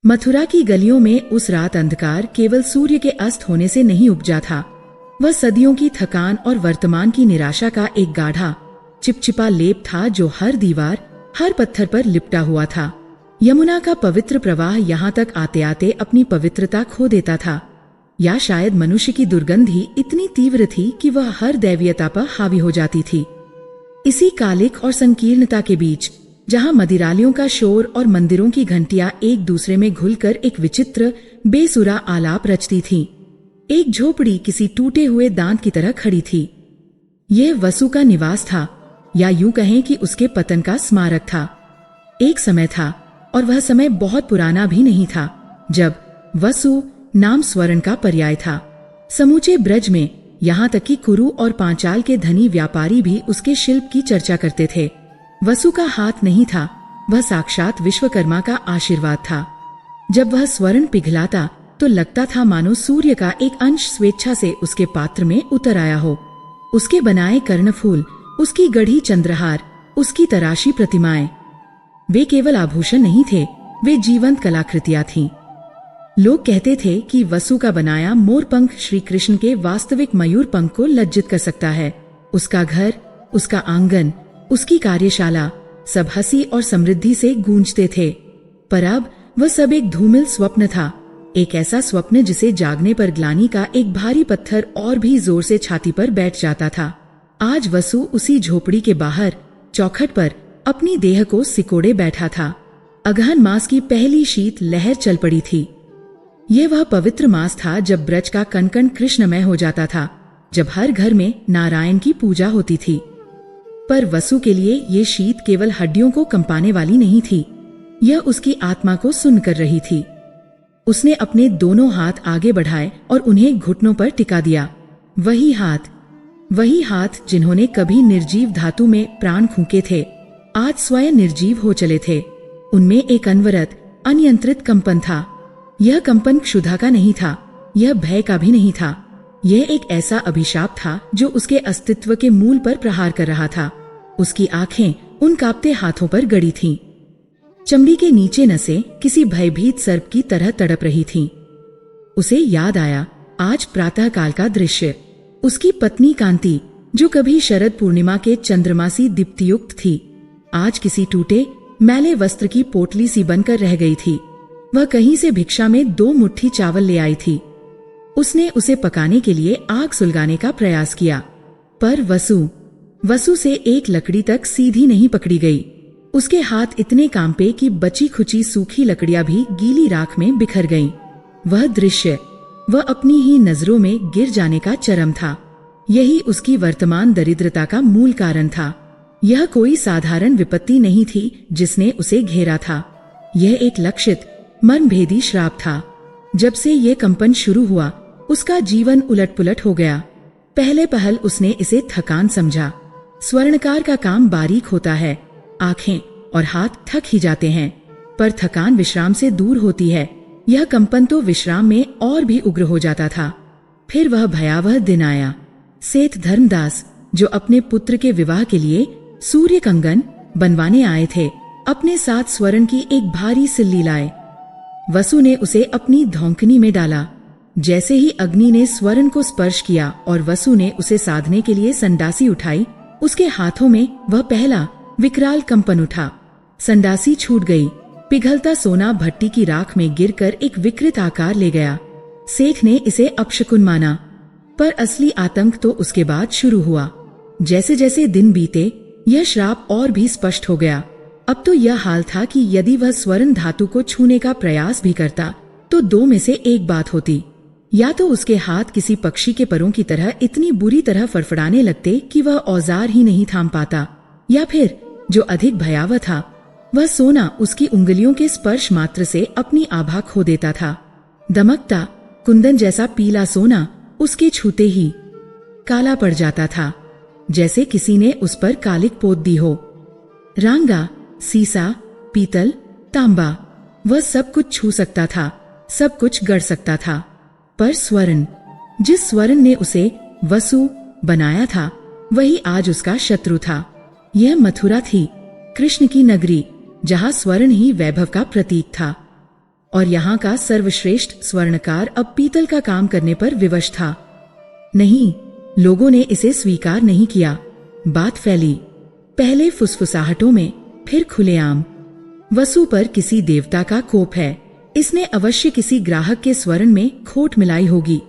मथुरा की गलियों में उस रात अंधकार केवल सूर्य के अस्त होने से नहीं उपजा था। वह सदियों की थकान और वर्तमान की निराशा का एक गाढ़ा चिपचिपा लेप था जो हर दीवार, हर पत्थर पर लिपटा हुआ था। यमुना का पवित्र प्रवाह यहाँ तक आते आते अपनी पवित्रता खो देता था, या शायद मनुष्य की दुर्गंध ही इतनी तीव्र थी कि वह हर दैवीयता पर हावी हो जाती थी। इसी कालिक और संकीर्णता के बीच, जहाँ मदिरालियों का शोर और मंदिरों की घंटियां एक दूसरे में घुलकर एक विचित्र बेसुरा आलाप रचती थीं, एक झोपड़ी किसी टूटे हुए दांत की तरह खड़ी थी। यह वसु का निवास था, या यूं कहें कि उसके पतन का स्मारक था। एक समय था, और वह समय बहुत पुराना भी नहीं था, जब वसु नाम स्वर्ण का पर्याय था। समूचे ब्रज में, यहाँ तक कि कुरु और पांचाल के धनी व्यापारी भी उसके शिल्प की चर्चा करते थे। वसु का हाथ नहीं था, वह साक्षात विश्वकर्मा का आशीर्वाद था। जब वह स्वर्ण पिघलाता तो लगता था मानो सूर्य का एक अंश स्वेच्छा से उसके पात्र में उतर आया हो। उसके बनाए कर्णफूल, उसकी गढ़ी चंद्रहार, उसकी तराशी प्रतिमाएं, वे केवल आभूषण नहीं थे, वे जीवंत कलाकृतियां थीं। लोग कहते थे कि वसु का बनाया मोरपंख श्री कृष्ण के वास्तविक मयूर पंख को लज्जित कर सकता है। उसका घर, उसका आंगन, उसकी कार्यशाला, सब हंसी और समृद्धि से गूंजते थे। पर अब वह सब एक धूमिल स्वप्न था, एक ऐसा स्वप्न जिसे जागने पर ग्लानि का एक भारी पत्थर और भी जोर से छाती पर बैठ जाता था। आज वसु उसी झोपड़ी के बाहर चौखट पर अपनी देह को सिकोड़े बैठा था। अगहन मास की पहली शीत लहर चल पड़ी थी। यह वह पवित्र मास था जब ब्रज का कण कण कृष्णमय हो जाता था, जब हर घर में नारायण की पूजा होती थी। पर वसु के लिए ये शीत केवल हड्डियों को कंपाने वाली नहीं थी, यह उसकी आत्मा को सुन्न कर रही थी। उसने अपने दोनों हाथ आगे बढ़ाए और उन्हें घुटनों पर टिका दिया। वही हाथ जिन्होंने कभी निर्जीव धातु में प्राण फूंके थे, आज स्वयं निर्जीव हो चले थे। उनमें एक अनवरत, अनियंत्रित कंपन था। यह कंपन क्षुधा का नहीं था, यह भय का भी नहीं था। यह एक ऐसा अभिशाप था जो उसके अस्तित्व के मूल पर प्रहार कर रहा था। उसकी आंखें उन कांपते हाथों पर गड़ी थीं। चमड़ी के नीचे नसें किसी भयभीत सर्प की तरह तड़प रही थीं। उसे याद आया आज प्रातःकाल का दृश्य। उसकी पत्नी कांति, जो कभी शरद पूर्णिमा के चंद्रमासी दीप्तियुक्त थी, आज किसी टूटे मैले वस्त्र की पोटली सी बनकर रह गई थी। वह कहीं से भिक्षा में 2 मुट्ठी चावल ले आई थी। उसने उसे पकाने के लिए आग सुलगाने का प्रयास किया, पर वसु से एक लकड़ी तक सीधी नहीं पकड़ी गई। उसके हाथ इतने कांपे कि बची खुची सूखी लकड़ियां भी गीली राख में बिखर गईं। वह दृश्य, वह अपनी ही नजरों में गिर जाने का चरम था। यही उसकी वर्तमान दरिद्रता का मूल कारण था। यह कोई साधारण विपत्ति नहीं थी जिसने उसे घेरा था, यह एक लक्षित मर्मभेदी श्राप था। जब से ये कंपन शुरू हुआ, उसका जीवन उलटपुलट हो गया। पहले पहल उसने इसे थकान समझा। स्वर्णकार का काम बारीक होता है, आंखें और हाथ थक ही जाते हैं, पर थकान विश्राम से दूर होती है। यह कंपन तो विश्राम में और भी उग्र हो जाता था। फिर वह भयावह दिन आया। सेठ धर्मदास, जो अपने पुत्र के विवाह के लिए सूर्य कंगन बनवाने आए थे, अपने साथ स्वर्ण की एक भारी सिल्ली लाए। वसु ने उसे अपनी धौंकनी में डाला। जैसे ही अग्नि ने स्वर्ण को स्पर्श किया और वसु ने उसे साधने के लिए संडासी उठाई, उसके हाथों में वह पहला विकराल कंपन उठा। संडासी छूट गई। पिघलता सोना भट्टी की राख में गिरकर एक विकृत आकार ले गया। सेठ ने इसे अपशकुन माना, पर असली आतंक तो उसके बाद शुरू हुआ। जैसे जैसे दिन बीते, यह श्राप और भी स्पष्ट हो गया। अब तो यह हाल था कि यदि वह स्वर्ण धातु को छूने का प्रयास भी करता तो 2 में से एक बात होती, या तो उसके हाथ किसी पक्षी के परों की तरह इतनी बुरी तरह फड़फड़ाने लगते कि वह औजार ही नहीं थाम पाता, या फिर जो अधिक भयावह था, वह सोना उसकी उंगलियों के स्पर्श मात्र से अपनी आभा खो देता था। दमकता कुंदन जैसा पीला सोना उसके छूते ही काला पड़ जाता था, जैसे किसी ने उस पर कालिक पोत दी हो। रांगा, सीसा, पीतल, तांबा, वह सब कुछ छू सकता था, सब कुछ गढ़ सकता था, पर स्वर्ण, जिस स्वर्ण ने उसे वसु बनाया था, वही आज उसका शत्रु था। यह मथुरा थी, कृष्ण की नगरी, जहाँ स्वर्ण ही वैभव का प्रतीक था। और यहाँ का सर्वश्रेष्ठ स्वर्णकार अब पीतल का काम करने पर विवश था। नहीं, लोगों ने इसे स्वीकार नहीं किया। बात फैली, पहले फुसफुसाहटों में, फिर खुलेआम। वसु पर किसी देवता का कोप है। इसने अवश्य किसी ग्राहक के स्वर्ण में खोट मिलाई होगी।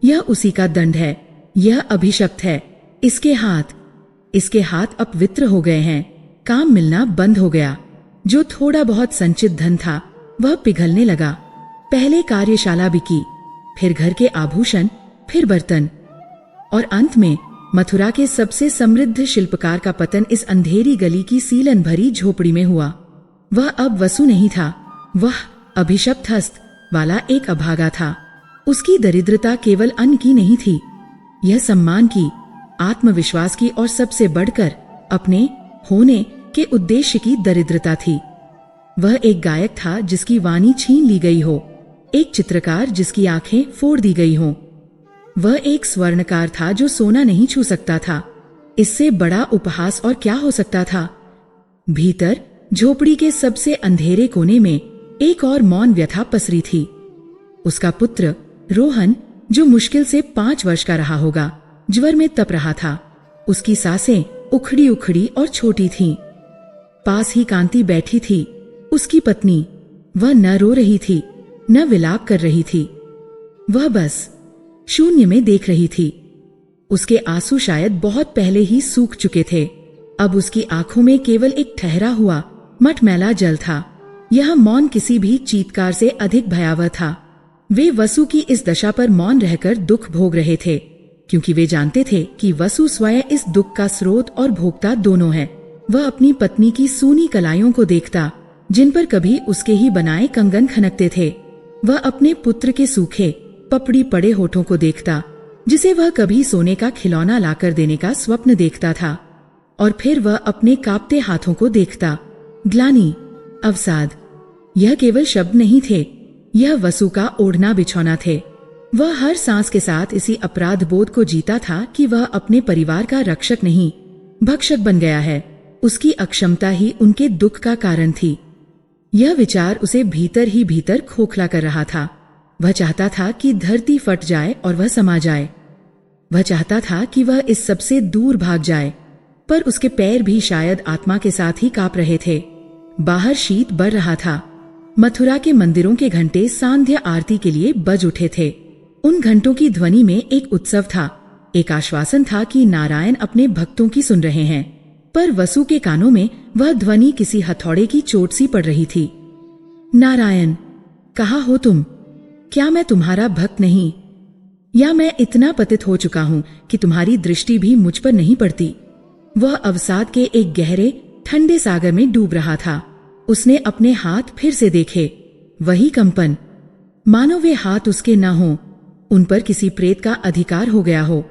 यह उसी का दंड है। यह अभिशप्त है। इसके हाथ अपवित्र हो गए हैं। काम मिलना बंद हो गया। जो थोड़ा बहुत संचित धन था वह पिघलने लगा। पहले कार्यशाला बिकी, फिर घर के आभूषण, फिर बर्तन, और अंत में मथुरा के सबसे समृद्ध शिल्पकार का पतन इस अंधेरी गली की सीलन भरी झोपड़ी में हुआ। वह अब वसु नहीं था, वह अभिशप्त हस्त वाला एक अभागा था। उसकी दरिद्रता केवल अन्न की नहीं थी, यह सम्मान की, आत्मविश्वास की और सबसे बढ़कर अपने होने के उद्देश्य की दरिद्रता थी। वह एक गायक था जिसकी वाणी छीन ली गई हो, एक चित्रकार जिसकी आंखें फोड़ दी गई हों। वह एक स्वर्णकार था जो सोना नहीं छू सकता था। इससे बड़ा उपहास और क्या हो सकता था। भीतर झोपड़ी के सबसे अंधेरे कोने में एक और मौन व्यथा पसरी थी। उसका पुत्र रोहन, जो मुश्किल से 5 वर्ष का रहा होगा, ज्वर में तप रहा था। उसकी सांसें उखड़ी उखड़ी और छोटी थीं। पास ही कांति बैठी थी, उसकी पत्नी। वह न रो रही थी, न विलाप कर रही थी। वह बस शून्य में देख रही थी। उसके आंसू शायद बहुत पहले ही सूख चुके थे। अब उसकी आंखों में केवल एक ठहरा हुआ मटमैला जल था। यह मौन किसी भी चीत्कार से अधिक भयावह था। वे वसु की इस दशा पर मौन रहकर दुख भोग रहे थे, क्योंकि वे जानते थे कि वसु स्वयं इस दुख का स्रोत और भोक्ता दोनों है। वह अपनी पत्नी की सूनी कलाइयों को देखता, जिन पर कभी उसके ही बनाए कंगन खनकते थे। वह अपने पुत्र के सूखे पपड़ी पड़े होठों को देखता, जिसे वह कभी सोने का खिलौना लाकर देने का स्वप्न देखता था। और फिर वह अपने कांपते हाथों को देखता। ग्लानि, अवसाद, यह केवल शब्द नहीं थे, यह वसु का ओढ़ना बिछौना थे। वह हर सांस के साथ इसी अपराध बोध को जीता था कि वह अपने परिवार का रक्षक नहीं, भक्षक बन गया है। उसकी अक्षमता ही उनके दुख का कारण थी। यह विचार उसे भीतर ही भीतर खोखला कर रहा था। वह चाहता था कि धरती फट जाए और वह समा जाए। वह चाहता था कि वह इस सबसे दूर भाग जाए, पर उसके पैर भी शायद आत्मा के साथ ही कांप रहे थे। बाहर शीत बढ़ रहा था। मथुरा के मंदिरों के घंटे सांध्य आरती के लिए बज उठे थे। उन घंटों की ध्वनि में एक उत्सव था, एक आश्वासन था कि नारायण अपने भक्तों की सुन रहे हैं। पर वसु के कानों में वह ध्वनि किसी हथौड़े की चोट सी पड़ रही थी। नारायण, कहाँ हो तुम? क्या मैं तुम्हारा भक्त नहीं? या मैं इतना पतित हो चुका हूँ कि तुम्हारी दृष्टि भी मुझ पर नहीं पड़ती? वह अवसाद के एक गहरे ठंडे सागर में डूब रहा था। उसने अपने हाथ फिर से देखे, वही कंपन, मानो वे हाथ उसके न हों, उन पर किसी प्रेत का अधिकार हो गया हो।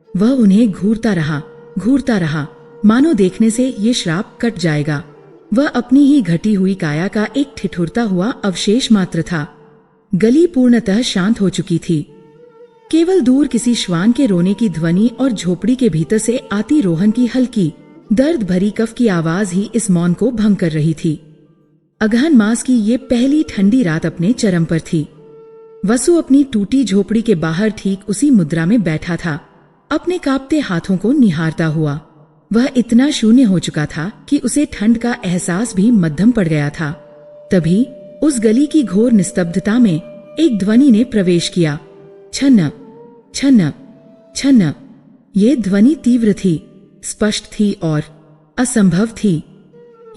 वह उन्हें घूरता रहा, मानो देखने से ये श्राप कट जाएगा। वह अपनी ही घटी हुई काया का एक ठिठुरता हुआ अवशेष मात्र था। गली पूर्णतः शांत हो चुकी थी। केवल दूर किसी श्वान के रोने की ध्वनि और झोपड़ी के भीतर से आती रोहन की हल्की दर्द भरी कफ की आवाज ही इस मौन को भंग कर रही थी। अगहन मास की ये पहली ठंडी रात अपने चरम पर थी। वसु अपनी टूटी झोपड़ी के बाहर ठीक उसी मुद्रा में बैठा था, अपने कांपते हाथों को निहारता हुआ। वह इतना शून्य हो चुका था कि उसे ठंड का एहसास भी मध्यम पड़ गया था। तभी उस गली की घोर निस्तब्धता में एक ध्वनि ने प्रवेश किया। छन्न छन्न छन्न। ये ध्वनि तीव्र थी, स्पष्ट थी और असंभव थी।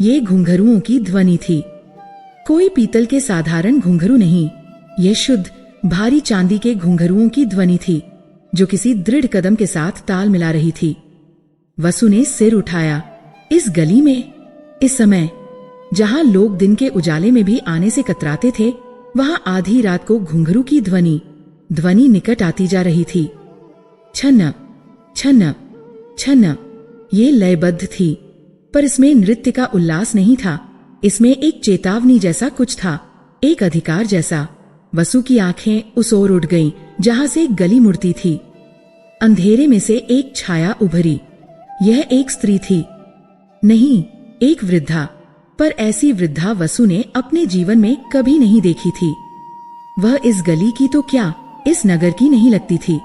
ये घुंघरुओं की ध्वनि थी। कोई पीतल के साधारण घुंघरू नहीं, ये शुद्ध भारी चांदी के घुंघरुओं की ध्वनि थी, जो किसी दृढ़ कदम के साथ ताल मिला रही थी। वसु ने सिर उठाया। इस गली में, इस समय, जहां लोग दिन के उजाले में भी आने से कतराते थे, वहां आधी रात को घुंघरू की ध्वनि निकट आती जा रही थी। छन्न छन्न छन्न। ये लयबद्ध थी, पर इसमें नृत्य का उल्लास नहीं था। इसमें एक चेतावनी जैसा कुछ था, एक अधिकार जैसा। वसु की आंखें उस ओर उठ गईं, जहां से गली मुड़ती थी। अंधेरे में से एक छाया उभरी। यह एक स्त्री थी, नहीं, एक वृद्धा, पर ऐसी वृद्धा वसु ने अपने जीवन में कभी नहीं देखी थी। वह इस गली की तो क्या, इस नगर की नहीं लगती थी।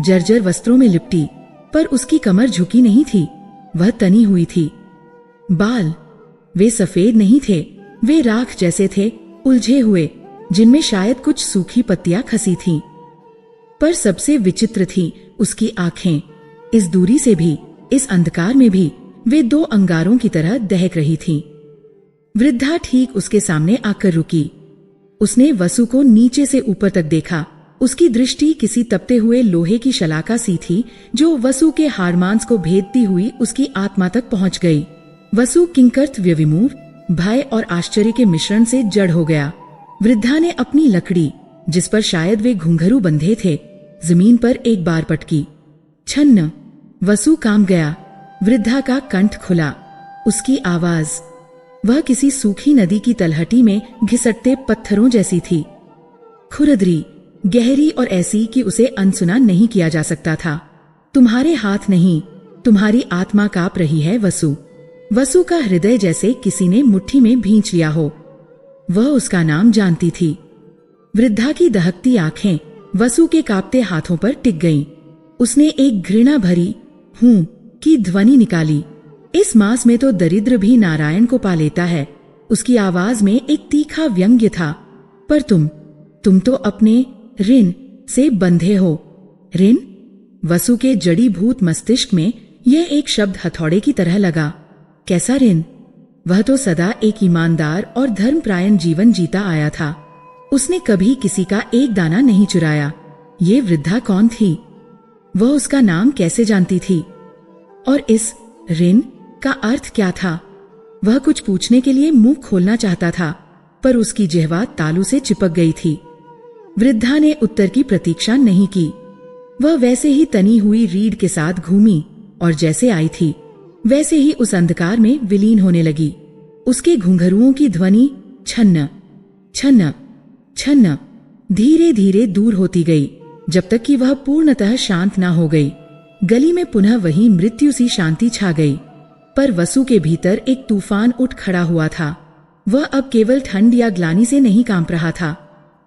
जर्जर वस्त्रों में लिपटी, पर उसकी कमर झुकी नहीं थी, वह तनी हुई थी। बाल वे सफेद नहीं थे, वे राख जैसे थे, उलझे हुए, जिनमें शायद कुछ सूखी पत्तियां खसी थीं। पर सबसे विचित्र थी उसकी आंखें। इस दूरी से भी, इस अंधकार में भी वे दो अंगारों की तरह दहक रही थीं। वृद्धा ठीक उसके सामने आकर रुकी। उसने वसु को नीचे से ऊपर तक देखा। उसकी दृष्टि किसी तपते हुए लोहे की शलाका सी थी जो वसु के हाड़मांस को भेदती हुई उसकी आत्मा तक पहुंच गई। वसु किंकर्तव्य विमूढ़, भय और आश्चर्य के मिश्रण से जड़ हो गया। वृद्धा ने अपनी लकड़ी, जिस पर शायद वे घुंघरू बंधे थे, जमीन पर एक बार पटकी। छन्न। वसु कांप गया। वृद्धा का कंठ खुला। उसकी आवाज, वह किसी सूखी नदी की तलहटी में घिसटते पत्थरों जैसी थी। खुरदरी, गहरी और ऐसी कि उसे अनसुना नहीं किया जा सकता था। तुम्हारे हाथ नहीं, तुम्हारी आत्मा कांप रही है वसु। वसु का हृदय जैसे किसी ने मुट्ठी में भींच लिया हो। वह उसका नाम जानती थी। वृद्धा की दहकती आंखें वसु के कांपते हाथों पर टिक गईं। उसने एक घृणा भरी हूं की ध्वनि निकाली। इस मास में तो दरिद्र भी नारायण को पा लेता है। उसकी आवाज में एक तीखा व्यंग्य था। पर तुम तो अपने ऋण से बंधे हो। ऋण? वसु के जड़ीभूत मस्तिष्क में यह एक शब्द हथौड़े की तरह लगा। कैसा ऋण? वह तो सदा एक ईमानदार और धर्मप्रायण जीवन जीता आया था। उसने कभी किसी का एक दाना नहीं चुराया। ये वृद्धा कौन थी? वह उसका नाम कैसे जानती थी? और इस ऋण का अर्थ क्या था? वह कुछ पूछने के लिए मुंह खोलना चाहता था, पर उसकी जिह्वा तालू से चिपक गई थी। वृद्धा ने उत्तर की प्रतीक्षा नहीं की। वह वैसे ही तनी हुई रीढ़ के साथ घूमी और जैसे आई थी वैसे ही उस अंधकार में विलीन होने लगी। उसके घुंघरुओं की ध्वनि छन्न छन्न छन्न धीरे धीरे दूर होती गई, जब तक कि वह पूर्णतः शांत न हो गई। गली में पुनः वही मृत्यु सी शांति छा गई। पर वसु के भीतर एक तूफान उठ खड़ा हुआ था। वह अब केवल ठंड या ग्लानि से नहीं कांप रहा था,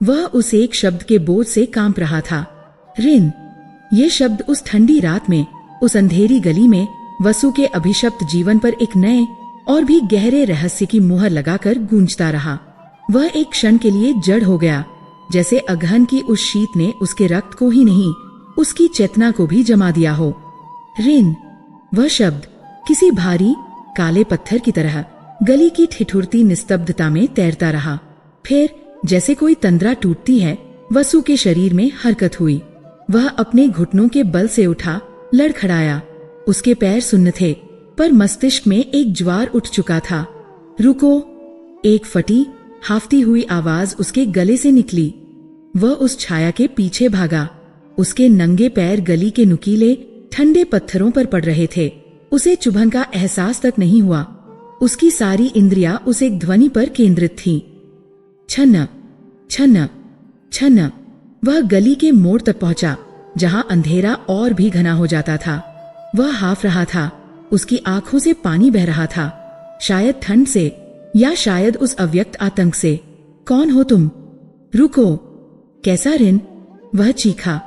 वह उस एक शब्द के बोझ से कांप रहा था। ऋण। ये शब्द उस ठंडी रात में, उस अंधेरी गली में वसु के अभिशप्त जीवन पर एक नए और भी गहरे रहस्य की मुहर लगाकर गूंजता रहा। वह एक क्षण के लिए जड़ हो गया, जैसे अगहन की उस शीत ने उसके रक्त को ही नहीं, उसकी चेतना को भी जमा दिया हो। ऋण। वह शब्द किसी भारी काले पत्थर की तरह गली की ठिठुरती निस्तब्धता में तैरता रहा। फिर जैसे कोई तंद्रा टूटती है, वसु के शरीर में हरकत हुई। वह अपने घुटनों के बल से उठा, लड़खड़ाया। उसके पैर सुन्न थे, पर मस्तिष्क में एक ज्वार उठ चुका था। रुको! एक फटी हाफती हुई आवाज उसके गले से निकली। वह उस छाया के पीछे भागा। उसके नंगे पैर गली के नुकीले ठंडे पत्थरों पर पड़ रहे थे। उसे चुभन का एहसास तक नहीं हुआ। उसकी सारी इंद्रियां उस एक ध्वनि पर केंद्रित थीं। छन्न छन्न छन्न। वह गली के मोड़ तक पहुंचा, जहां अंधेरा और भी घना हो जाता था। वह हाफ रहा था। उसकी आंखों से पानी बह रहा था, शायद ठंड से या शायद उस अव्यक्त आतंक से। कौन हो तुम? रुको! कैसा ऋण? वह चीखा,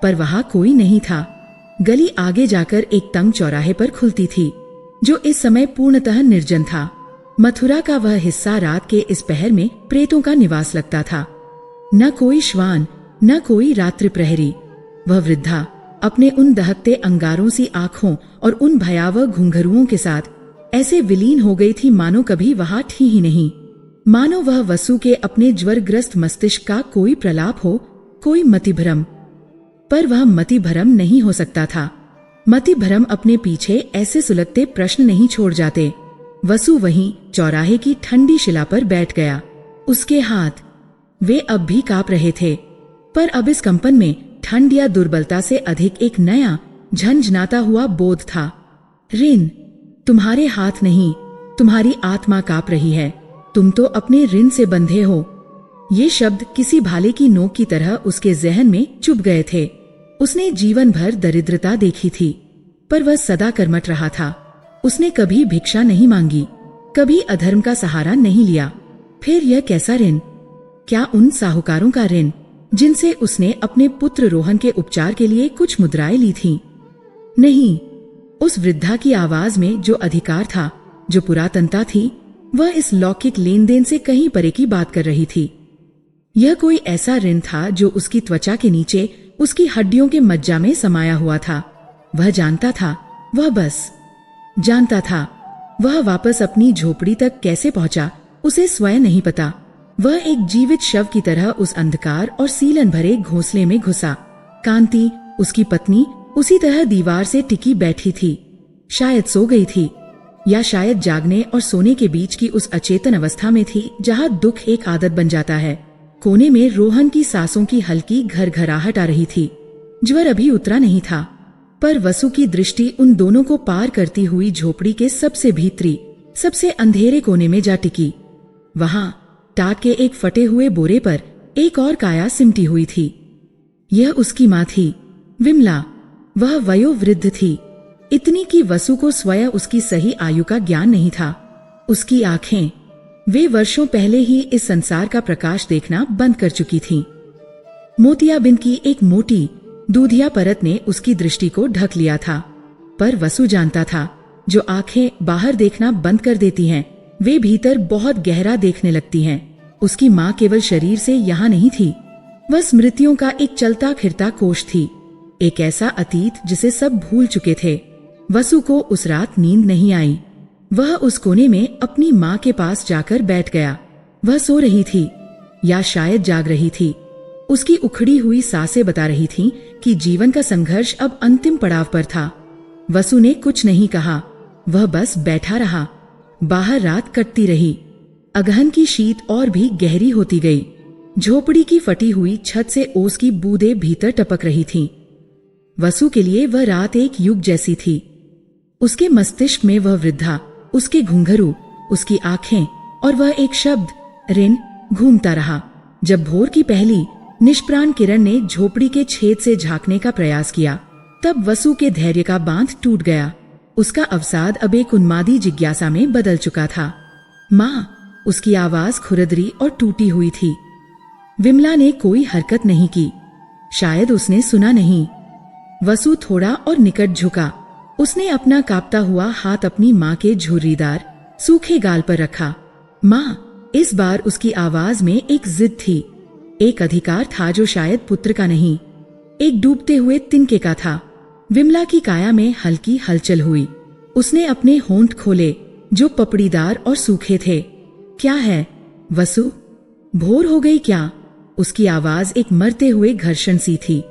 पर वहां कोई नहीं था। गली आगे जाकर एक तंग चौराहे पर खुलती थी, जो इस समय पूर्णतः निर्जन था। मथुरा का वह हिस्सा रात के इस पहर में प्रेतों का निवास लगता था। न कोई श्वान, न कोई रात्रि प्रहरी। वह वृद्धा अपने उन दहकते अंगारों सी आंखों और उन भयावह घुंघरुओं के साथ ऐसे विलीन हो गई थी मानो कभी वहां थी ही नहीं। मानो वह वसु के अपने ज्वरग्रस्त मस्तिष्क का कोई प्रलाप हो, कोई मतिभ्रम। पर वह मतिभ्रम नहीं हो सकता था। मतिभ्रम अपने पीछे ऐसे सुलगते प्रश्न नहीं छोड़ जाते। वसु वहीं चौराहे की ठंडी शिला पर बैठ गया। उसके हाथ, वे अब भी कांप रहे थे, पर अब इस कंपन में ठंड या दुर्बलता से अधिक एक नया झंझनाता हुआ बोध था। ऋण। तुम्हारे हाथ नहीं, तुम्हारी आत्मा कांप रही है। तुम तो अपने ऋण से बंधे हो। ये शब्द किसी भाले की नोक की तरह उसके जहन में चुभ गए थे। उसने जीवन भर दरिद्रता देखी थी, पर वह सदा कर्मठ रहा था। उसने कभी भिक्षा नहीं मांगी, कभी अधर्म का सहारा नहीं लिया। फिर यह कैसा ऋण? क्या उन साहूकारों का ऋण जिनसे उसने अपने पुत्र रोहन के उपचार के लिए कुछ मुद्राएं ली थीं? नहीं, उस वृद्धा की आवाज में जो अधिकार था, जो पुरातनता थी, वह इस लौकिक लेन देन से कहीं परे की बात कर रही थी। यह कोई ऐसा ऋण था जो उसकी त्वचा के नीचे, उसकी हड्डियों के मज्जा में समाया हुआ था। वह जानता था, वह बस जानता था। वह वापस अपनी झोपड़ी तक कैसे पहुंचा, उसे स्वयं नहीं पता। वह एक जीवित शव की तरह उस अंधकार और सीलन भरे घोंसले में घुसा। कांति, उसकी पत्नी, उसी तरह दीवार से टिकी बैठी थी। शायद सो गई थी, या शायद जागने और सोने के बीच की उस अचेतन अवस्था में थी जहाँ दुख एक आदत बन जाता है। कोने में रोहन की सांसों की हल्की घरघराहट आ रही थी। ज्वर अभी उतरा नहीं था, पर वसु की दृष्टि उन दोनों को पार करती हुई झोपड़ी के सबसे भीतरी, सबसे अंधेरे कोने में जा टिकी। वहां टाट के एक फटे हुए बोरे पर एक और काया सिमटी हुई थी। यह उसकी माँ थी, विमला। वह वयोवृद्ध थी, इतनी कि वसु को स्वयं उसकी सही आयु का ज्ञान नहीं था। उसकी आंखें, वे वर्षों पहले ही इस संसार का प्रकाश देखना बंद कर चुकी थीं। मोतियाबिंद की एक मोटी दूधिया परत ने उसकी दृष्टि को ढक लिया था, पर वसु जानता था, जो आंखें बाहर देखना बंद कर देती हैं, वे भीतर बहुत गहरा देखने लगती हैं। उसकी माँ केवल शरीर से यहाँ नहीं थी, वह स्मृतियों का एक चलता फिरता कोश थी, एक ऐसा अतीत जिसे सब भूल चुके थे। वसु को उस रात नींद नहीं आई। वह उस कोने में अपनी माँ के पास जाकर बैठ गया। वह सो रही थी, या शायद जाग रही थी। उसकी उखड़ी हुई सांसें बता रही थीं कि जीवन का संघर्ष अब अंतिम पड़ाव पर था। वसु ने कुछ नहीं कहा, वह बस बैठा रहा। बाहर रात कटती रही, अगहन की शीत और भी गहरी होती गई। झोपड़ी की फटी हुई छत से ओस की बूंदें भीतर टपक रही थीं। वसु के लिए वह रात एक युग जैसी थी। उसके मस्तिष्क में वह वृद्धा, उसके घुंघरू, उसकी आंखें और वह एक शब्द ऋण घूमता रहा। जब भोर की पहली निष्प्राण किरण ने झोपड़ी के छेद से झांकने का प्रयास किया, तब वसु के धैर्य का बांध टूट गया। उसका अवसाद अब एक उन्मादी जिज्ञासा में बदल चुका था। माँ, उसकी आवाज खुरदरी और टूटी हुई थी। विमला ने कोई हरकत नहीं की, शायद उसने सुना नहीं। वसु थोड़ा और निकट झुका। उसने अपना कांपता हुआ हाथ अपनी माँ के झुर्रीदार सूखे गाल पर रखा। माँ, इस बार उसकी आवाज में एक जिद थी, एक अधिकार था जो शायद पुत्र का नहीं, एक डूबते हुए तिनके का था। विमला की काया में हल्की हलचल हुई। उसने अपने होंठ खोले, जो पपड़ीदार और सूखे थे। क्या है वसु? भोर हो गई क्या? उसकी आवाज एक मरते हुए घर्षण सी थी।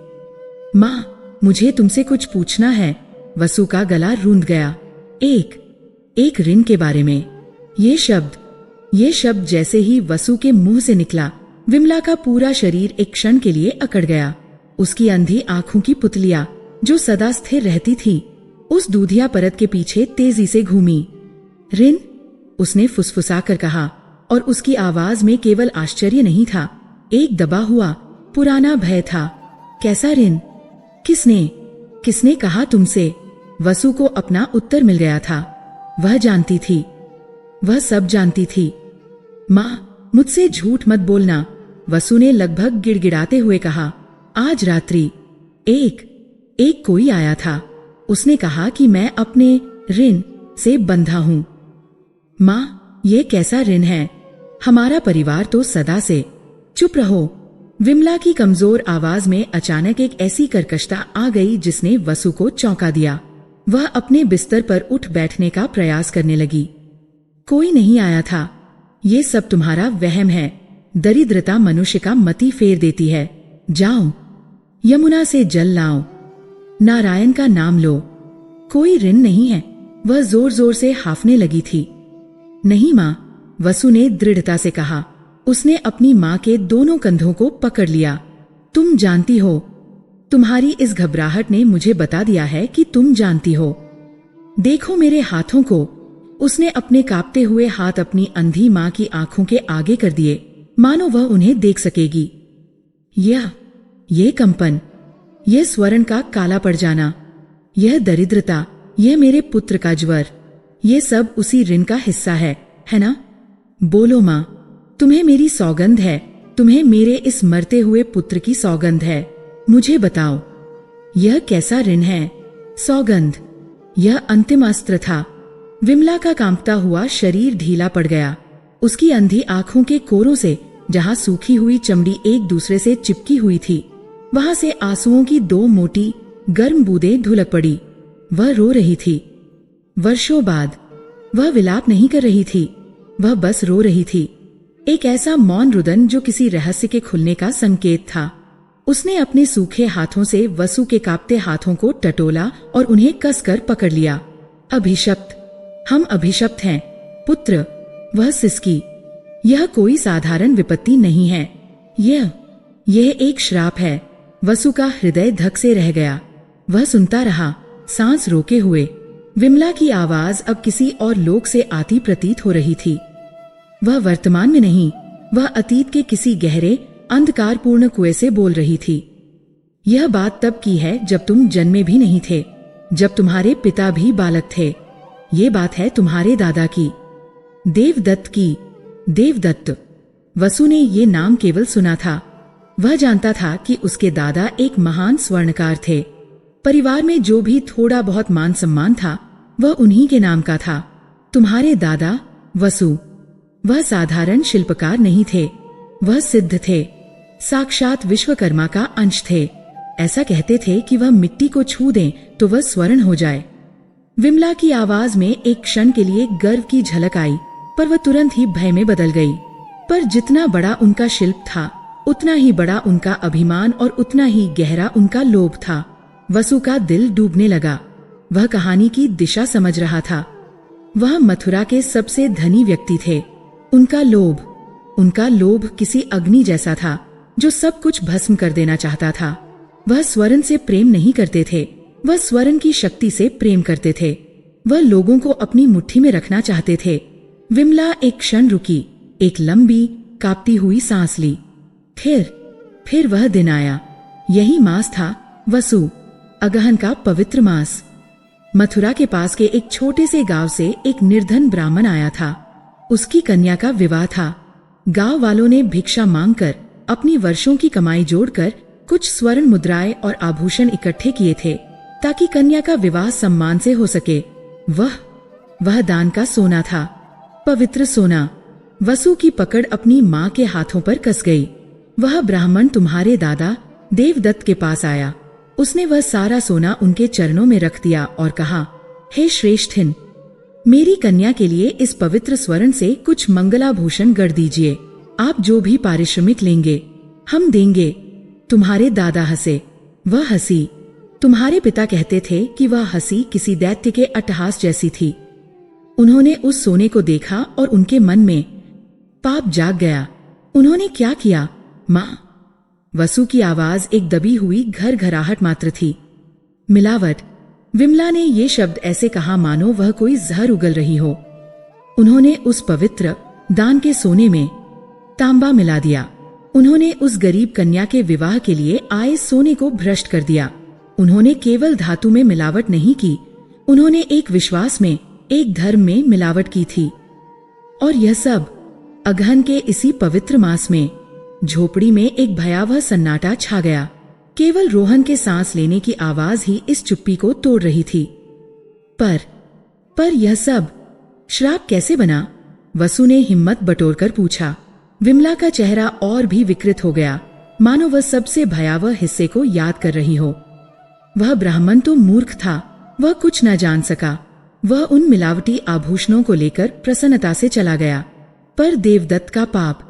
माँ, मुझे तुमसे कुछ पूछना है। वसु का गला रूंध गया। एक ऋण के बारे में। ये शब्द जैसे ही वसु के मुंह से निकला, विमला का पूरा शरीर एक क्षण के लिए अकड़ गया। उसकी अंधी आंखों की पुतलियां, जो सदा स्थिर रहती थी, उस दूधिया परत के पीछे तेजी से घूमी। ऋण, उसने फुसफुसा कर कहा, और उसकी आवाज में केवल आश्चर्य नहीं था, एक दबा हुआ पुराना भय था। कैसा ऋण? किसने कहा तुमसे? वसु को अपना उत्तर मिल गया था। वह जानती थी, वह सब जानती थी। माँ, मुझसे झूठ मत बोलना, वसु ने लगभग गिड़गिड़ाते हुए कहा। आज रात्रि एक कोई आया था। उसने कहा कि मैं अपने ऋण से बंधा हूं। माँ, ये कैसा ऋण है? हमारा परिवार तो सदा से। चुप रहो। विमला की कमजोर आवाज में अचानक एक ऐसी कर्कशता आ गई जिसने वसु को चौंका दिया। वह अपने बिस्तर पर उठ बैठने का प्रयास करने लगी। कोई नहीं आया था। ये सब तुम्हारा वहम है। दरिद्रता मनुष्य का मति फेर देती है। जाओ, यमुना से जल लाओ, नारायण का नाम लो। कोई ऋण नहीं है। वह जोर जोर से हाफने लगी थी। नहीं माँ, वसु ने दृढ़ता से कहा। उसने अपनी माँ के दोनों कंधों को पकड़ लिया। तुम जानती हो, तुम्हारी इस घबराहट ने मुझे बता दिया है कि तुम जानती हो। देखो मेरे हाथों को। उसने अपने कांपते हुए हाथ अपनी अंधी माँ की आंखों के आगे कर दिए, मानो वह उन्हें देख सकेगी। यह कंपन, यह स्वर्ण का काला पड़ जाना, यह दरिद्रता, यह मेरे पुत्र का ज्वर, यह सब उसी ऋण का हिस्सा है। है ना? बोलो माँ, तुम्हें मेरी सौगंध है, तुम्हें मेरे इस मरते हुए पुत्र की सौगंध है। मुझे बताओ, यह कैसा ऋण है? सौगंध, यह अंतिम अस्त्र था। विमला का कांपता हुआ शरीर ढीला पड़ गया। उसकी अंधी आंखों के कोरों से, जहां सूखी हुई चमड़ी एक दूसरे से चिपकी हुई थी, वहां से आंसुओं की 2 मोटी गर्म बूंदें ढुलक पड़ी। वह रो रही थी। वर्षों बाद वह विलाप नहीं कर रही थी, वह बस रो रही थी। एक ऐसा मौन रुदन जो किसी रहस्य के खुलने का संकेत था। उसने अपने सूखे हाथों से वसु के कांपते हाथों को टटोला और उन्हें कसकर पकड़ लिया। अभिशप्त, हम अभिशप्त हैं पुत्र, वह सिसकी। यह कोई साधारण विपत्ति नहीं है, यह एक श्राप है। वसु का हृदय धक से रह गया। वह सुनता रहा, सांस रोके हुए। विमला की आवाज अब किसी और लोक से आती प्रतीत हो रही थी। वह वर्तमान में नहीं, वह अतीत के किसी गहरे अंधकारपूर्ण कुएं से बोल रही थी। यह बात तब की है जब तुम जन्मे भी नहीं थे, जब तुम्हारे पिता भी बालक थे। ये बात है तुम्हारे दादा की, देवदत्त की। देवदत्त, वसु ने ये नाम केवल सुना था। वह जानता था कि उसके दादा एक महान स्वर्णकार थे। परिवार में जो भी थोड़ा बहुत मान सम्मान था, वह उन्हीं के नाम का था। तुम्हारे दादा वसु, वह साधारण शिल्पकार नहीं थे, वह सिद्ध थे, साक्षात विश्वकर्मा का अंश थे। ऐसा कहते थे कि वह मिट्टी को छू दें तो वह स्वर्ण हो जाए। विमला की आवाज में एक क्षण के लिए गर्व की झलक आई, पर वह तुरंत ही भय में बदल गई। पर जितना बड़ा उनका शिल्प था, उतना ही बड़ा उनका अभिमान और उतना ही गहरा उनका लोभ था। वसु का दिल डूबने लगा। वह कहानी की दिशा समझ रहा था। वह मथुरा के सबसे धनी व्यक्ति थे। उनका लोभ किसी अग्नि जैसा था जो सब कुछ भस्म कर देना चाहता था। वह स्वर्ण से प्रेम नहीं करते थे, वह स्वर्ण की शक्ति से प्रेम करते थे। वह लोगों को अपनी मुट्ठी में रखना चाहते थे। विमला एक क्षण रुकी, एक लंबी कांपती हुई सांस ली। फिर वह दिन आया। यही मास था वसु, अगहन का पवित्र मास। मथुरा के पास के एक छोटे से गांव से एक निर्धन ब्राह्मण आया था। उसकी कन्या का विवाह था। गांव वालों ने भिक्षा मांगकर, अपनी वर्षों की कमाई जोड़कर कुछ स्वर्ण मुद्राएं और आभूषण इकट्ठे किए थे ताकि कन्या का विवाह सम्मान से हो सके। वह दान का सोना था, पवित्र सोना। वसु की पकड़ अपनी माँ के हाथों पर कस गई। वह ब्राह्मण तुम्हारे दादा देवदत्त के पास आया। उसने वह सारा सोना उनके चरणों में रख दिया और कहा, हे श्रेष्ठिन, मेरी कन्या के लिए इस पवित्र स्वर्ण से कुछ मंगलाभूषण गढ़ दीजिए। आप जो भी पारिश्रमिक लेंगे हम देंगे। तुम्हारे दादा हंसे। वह हंसी। तुम्हारे पिता कहते थे कि वह हंसी किसी दैत्य के अट्टहास जैसी थी। उन्होंने उस सोने को देखा और उनके मन में पाप जाग गया। उन्होंने क्या किया माँ? वसु की आवाज एक दबी हुई घरघराहट मात्र थी। मिलावट। विमला ने ये शब्द ऐसे कहा मानो वह कोई जहर उगल रही हो। उन्होंने उस पवित्र दान के सोने में तांबा मिला दिया। उन्होंने उस गरीब कन्या के विवाह के लिए आए सोने को भ्रष्ट कर दिया। उन्होंने केवल धातु में मिलावट नहीं की, उन्होंने एक विश्वास में, एक धर्म में मिलावट की थी। और यह सब अगहन के इसी पवित्र मास में। झोपड़ी में एक भयावह सन्नाटा छा गया। केवल रोहन के सांस लेने की आवाज ही इस चुप्पी को तोड़ रही थी। पर यह सब श्राप कैसे बना? वसु ने हिम्मत बटोरकर पूछा। विमला का चेहरा और भी विकृत हो गया, मानो वह सबसे भयावह हिस्से को याद कर रही हो। वह ब्राह्मण तो मूर्ख था, वह कुछ न जान सका। वह उन मिलावटी आभूषणों को लेकर प्रसन्नता से चला गया। पर देवदत्त का पाप,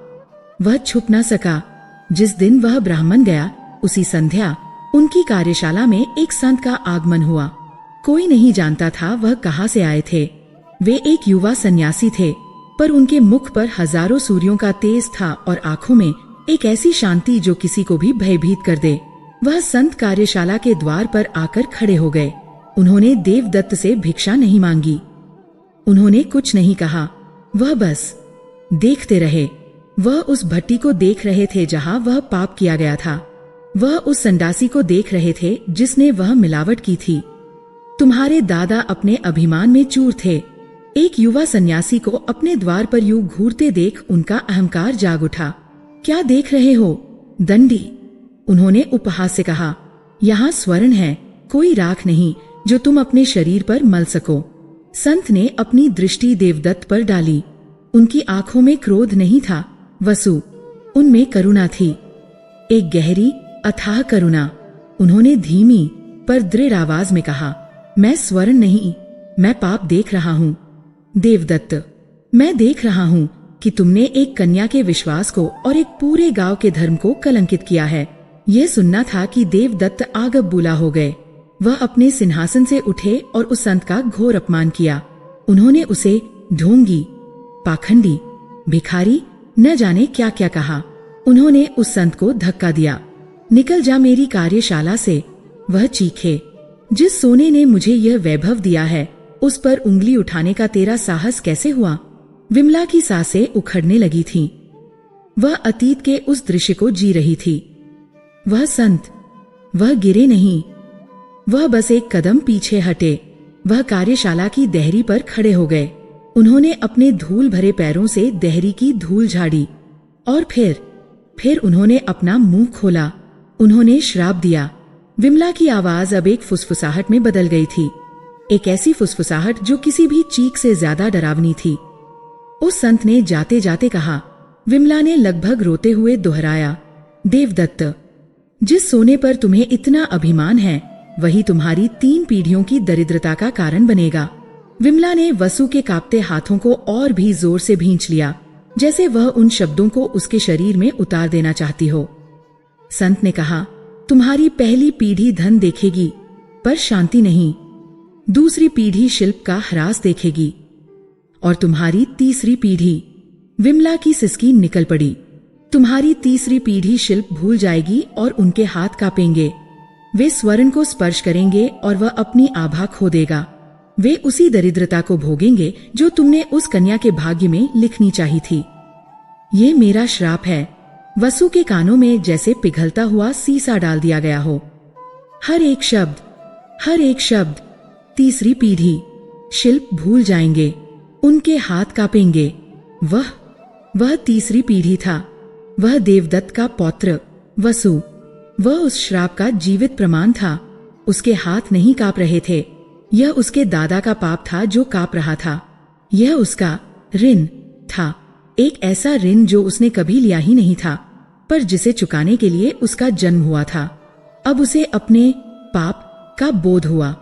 वह छुप न सका। जिस दिन वह ब्राह्मण गया, उसी संध्या उनकी कार्यशाला में एक संत का आगमन हुआ। कोई नहीं जानता था वह कहाँ से आए थे। वे एक युवा सन्यासी थे, पर उनके मुख पर हजारों सूर्यों का तेज था और आंखों में एक ऐसी शांति जो किसी को भी भयभीत कर दे। वह संत कार्यशाला के द्वार पर आकर खड़े हो गए। उन्होंने देवदत्त से भिक्षा नहीं मांगी, उन्होंने कुछ नहीं कहा, वह बस देखते रहे। वह उस भट्टी को देख रहे थे जहां वह पाप किया गया था। वह उस संडासी को देख रहे थे जिसने वह मिलावट की थी। तुम्हारे दादा अपने अभिमान में चूर थे। एक युवा सन्यासी को अपने द्वार पर यूं घूरते देख उनका अहंकार जाग उठा। क्या देख रहे हो, दंडी? उन्होंने उपहास से कहा। यहाँ स्वर्ण है, कोई राख नहीं जो तुम अपने शरीर पर मल सको। संत ने अपनी दृष्टि देवदत्त पर डाली। उनकी आंखों में क्रोध नहीं था वसु, उनमें करुणा थी, एक गहरी अथाह करुणा। उन्होंने धीमी पर दृढ़ आवाज में कहा, मैं स्वर्ण नहीं, मैं पाप देख रहा हूँ। देवदत्त, मैं देख रहा हूँ कि तुमने एक कन्या के विश्वास को और एक पूरे गांव के धर्म को कलंकित किया है। यह सुनना था कि देवदत्त आगब बुला हो गए। वह अपने सिंहासन से उठे और उस संत का घोर अपमान किया। उन्होंने उसे ढोंगी, पाखंडी, भिखारी, न जाने क्या क्या कहा। उन्होंने उस संत को धक्का दिया। निकल जा मेरी कार्यशाला से, वह चीखे। जिस सोने ने मुझे यह वैभव दिया है उस पर उंगली उठाने का तेरा साहस कैसे हुआ? विमला की सांसें उखड़ने लगी थीं। वह अतीत के उस दृश्य को जी रही थी। वह संत, वह गिरे नहीं, वह बस एक कदम पीछे हटे। वह कार्यशाला की देहरी पर खड़े हो गए। उन्होंने अपने धूल भरे पैरों से देहरी की धूल झाड़ी और फिर उन्होंने अपना मुंह खोला। उन्होंने श्राप दिया। विमला की आवाज अब एक फुसफुसाहट में बदल गई थी, एक ऐसी फुसफुसाहट जो किसी भी चीख से ज्यादा डरावनी थी। उस संत ने जाते जाते कहा। विमला ने लगभग रोते हुए दोहराया, देवदत्त, जिस सोने पर तुम्हें इतना अभिमान है वही तुम्हारी 3 पीढ़ियों की दरिद्रता का कारण बनेगा। विमला ने वसु के कांपते हाथों को और भी जोर से भींच लिया, जैसे वह उन शब्दों को उसके शरीर में उतार देना चाहती हो। संत ने कहा, तुम्हारी पहली पीढ़ी धन देखेगी पर शांति नहीं, दूसरी पीढ़ी शिल्प का ह्रास देखेगी और तुम्हारी तीसरी पीढ़ी, विमला की सिसकी निकल पड़ी, तुम्हारी तीसरी पीढ़ी शिल्प भूल जाएगी और उनके हाथ कांपेंगे। वे स्वर्ण को स्पर्श करेंगे और वह अपनी आभा खो देगा। वे उसी दरिद्रता को भोगेंगे जो तुमने उस कन्या के भाग्य में लिखनी चाहिए थी। ये मेरा श्राप है। वसु के कानों में जैसे पिघलता हुआ सीसा डाल दिया गया हो। हर एक शब्द, तीसरी पीढ़ी, शिल्प भूल जाएंगे, उनके हाथ कांपेंगे। वह तीसरी पीढ़ी था, वह देवदत्त का पौत्र वसु। वह उस श्राप का जीवित प्रमाण था। उसके हाथ नहीं कांप रहे थे, यह उसके दादा का पाप था जो कांप रहा था। यह उसका ऋण था, एक ऐसा ऋण जो उसने कभी लिया ही नहीं था, पर जिसे चुकाने के लिए उसका जन्म हुआ था। अब उसे अपने पाप का बोध हुआ।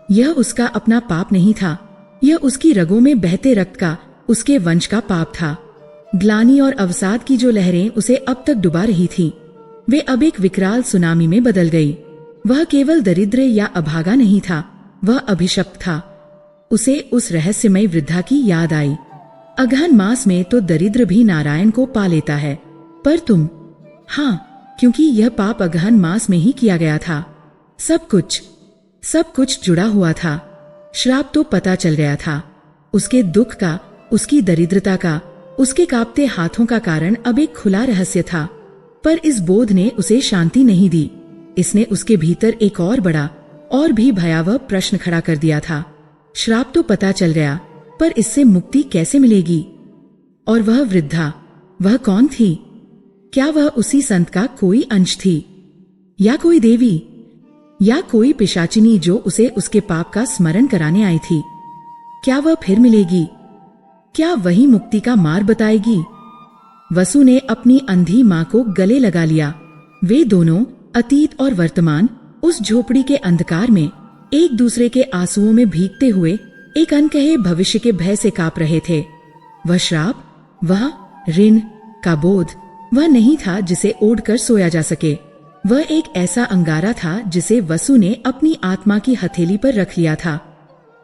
यह उसका अपना पाप नहीं था, यह उसकी रगों में बहते रक्त का, उसके वंश का पाप था। ग्लानि और अवसाद की जो लहरें उसे अब तक डुबा रही थी, वे अब एक विकराल सुनामी में बदल गई। वह केवल दरिद्र या अभागा नहीं था, वह अभिशप्त था। उसे उस रहस्यमय वृद्धा की याद आई। अगहन मास में तो दरिद्र भी नारायण को पा लेता है, पर तुम, हाँ, क्योंकि यह पाप अगहन मास में ही किया गया था। सब कुछ जुड़ा हुआ था। श्राप तो पता चल गया था। उसके दुख का, उसकी दरिद्रता का, उसके कांपते हाथों का कारण अब एक खुला रहस्य था। पर इस बोध ने उसे शांति नहीं दी। इसने उसके भीतर एक और बड़ा और भी भयावह प्रश्न खड़ा कर दिया था। श्राप तो पता चल गया, पर इससे मुक्ति कैसे मिलेगी? और वह वृद्धा, वह कौन थी? क्या वह उसी संत का कोई अंश थी, या कोई देवी, या कोई पिशाचिनी जो उसे उसके पाप का स्मरण कराने आई थी? क्या वह फिर मिलेगी? क्या वही मुक्ति का मार्ग बताएगी? वसु ने अपनी अंधी मां को गले लगा लिया। वे दोनों अतीत और वर्तमान उस झोपड़ी के अंधकार में एक दूसरे के आंसुओं में भीगते हुए एक अनकहे भविष्य के भय से कांप रहे थे। वह श्राप, वह ऋण का बोध, वह नहीं था जिसे ओढ़कर सोया जा सके। वह एक ऐसा अंगारा था जिसे वसु ने अपनी आत्मा की हथेली पर रख लिया था।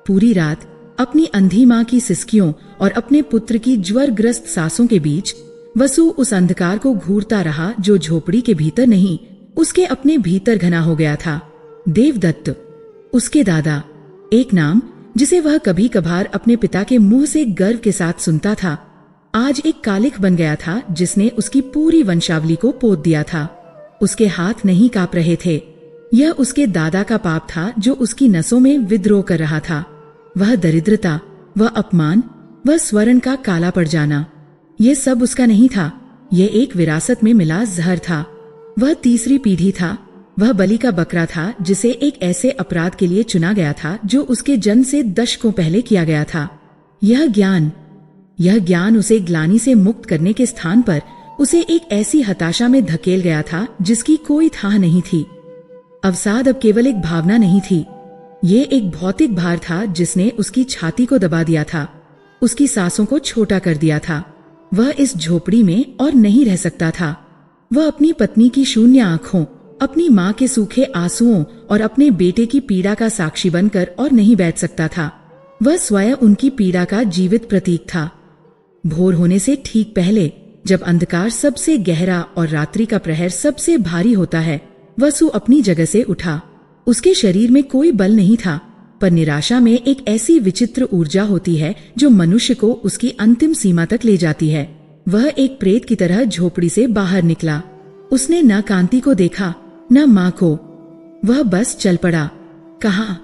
पूरी रात अपनी अंधी मां की सिसकियों और अपने पुत्र की ज्वरग्रस्त सांसों के बीच वसु उस अंधकार को घूरता रहा जो झोपड़ी के भीतर नहीं, उसके अपने भीतर घना हो गया था। देवदत्त, उसके दादा, एक नाम जिसे वह कभी कभार अपने पिता के मुंह से गर्व के साथ सुनता था, आज एक कालिख बन गया था जिसने उसकी पूरी वंशावली को पोत दिया था। उसके हाथ नहीं कांप रहे थे। यह उसके दादा का पाप था जो उसकी नसों में विद्रोह कर रहा था। वह दरिद्रता, वह अपमान, वह स्वर्ण का काला पड़ जाना, ये सब उसका नहीं था। यह एक विरासत में मिला जहर था। वह तीसरी पीढ़ी था। वह बलि का बकरा था जिसे एक ऐसे अपराध के लिए चुना गया था जो उसके जन्म से दशकों पहले किया गया था। यह ज्ञान उसे ग्लानि से मुक्त करने के स्थान पर उसे एक ऐसी हताशा में धकेल गया था जिसकी कोई थाह नहीं थी। अवसाद अब केवल एक भावना नहीं थी, ये एक भौतिक भार था जिसने उसकी छाती को दबा दिया था, उसकी सांसों को छोटा कर दिया था। वह इस झोपड़ी में और नहीं रह सकता था। वह अपनी पत्नी की शून्य आंखों, अपनी माँ के सूखे आंसुओं और अपने बेटे की पीड़ा का साक्षी बनकर और नहीं बैठ सकता था। वह स्वयं उनकी पीड़ा का जीवित प्रतीक था। भोर होने से ठीक पहले, जब अंधकार सबसे गहरा और रात्रि का प्रहर सबसे भारी होता है, वसु अपनी जगह से उठा। उसके शरीर में कोई बल नहीं था, पर निराशा में एक ऐसी विचित्र ऊर्जा होती है जो मनुष्य को उसकी अंतिम सीमा तक ले जाती है। वह एक प्रेत की तरह झोपड़ी से बाहर निकला। उसने न कांति को देखा, न माँ को। वह बस चल पड़ा। कहाँ?